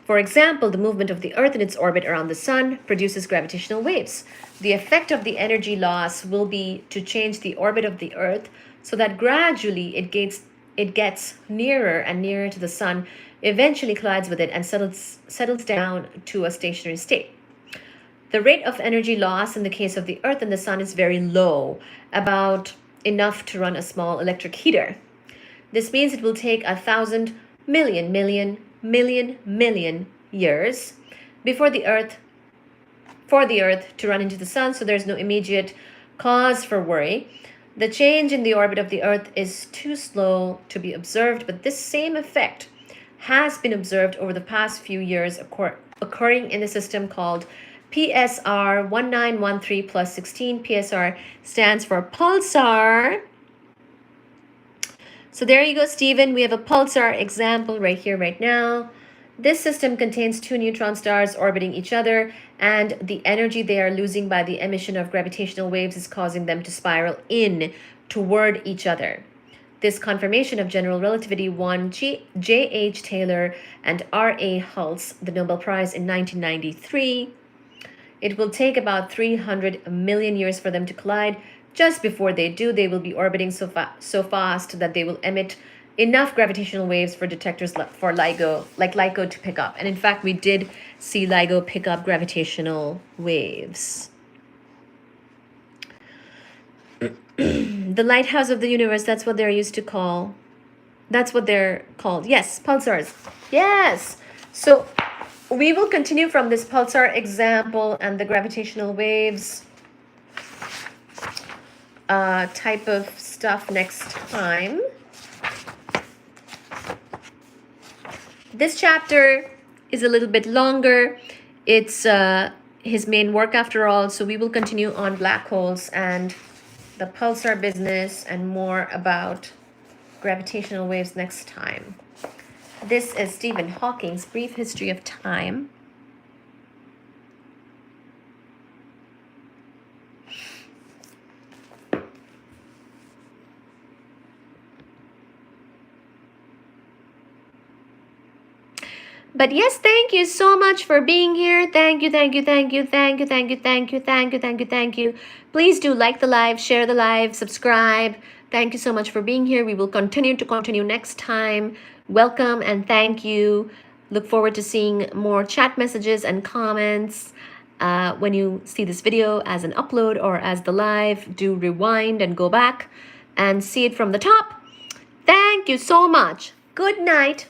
For example, the movement of the Earth in its orbit around the Sun produces gravitational waves. The effect of the energy loss will be to change the orbit of the Earth so that gradually it gets nearer and nearer to the Sun, eventually collides with it, and settles down to a stationary state. The rate of energy loss in the case of the Earth and the Sun is very low, about enough to run a small electric heater. This means it will take 1,000 million years for the Earth to run into the Sun, so there's no immediate cause for worry. The change in the orbit of the Earth is too slow to be observed, but this same effect has been observed over the past few years, occurring in a system called PSR 1913 plus 16. PSR stands for pulsar. So there you go, Stephen. We have a pulsar example right here, right now. This system contains two neutron stars orbiting each other, and the energy they are losing by the emission of gravitational waves is causing them to spiral in toward each other. This confirmation of general relativity won J.H. Taylor and R.A. Hulse the Nobel Prize in 1993. It will take about 300 million years for them to collide. Just before they do, they will be orbiting so fast that they will emit enough gravitational waves for detectors for LIGO to pick up. And in fact, we did see LIGO pick up gravitational waves. The lighthouse of the universe, that's what they're used to call. That's what they're called. Yes, pulsars. Yes. So we will continue from this pulsar example and the gravitational waves type of stuff next time. This chapter is a little bit longer. It's his main work after all, so we will continue on black holes and the pulsar business and more about gravitational waves next time. This is Stephen Hawking's Brief History of Time. But yes, thank you so much for being here. Thank you, thank you, thank you, thank you, thank you, thank you, thank you, thank you, thank you. Please do like the live, share the live, subscribe. Thank you so much for being here. We will continue next time. Welcome and thank you. Look forward to seeing more chat messages and comments. When you see this video as an upload or as the live, do rewind and go back and see it from the top. Thank you so much. Good night.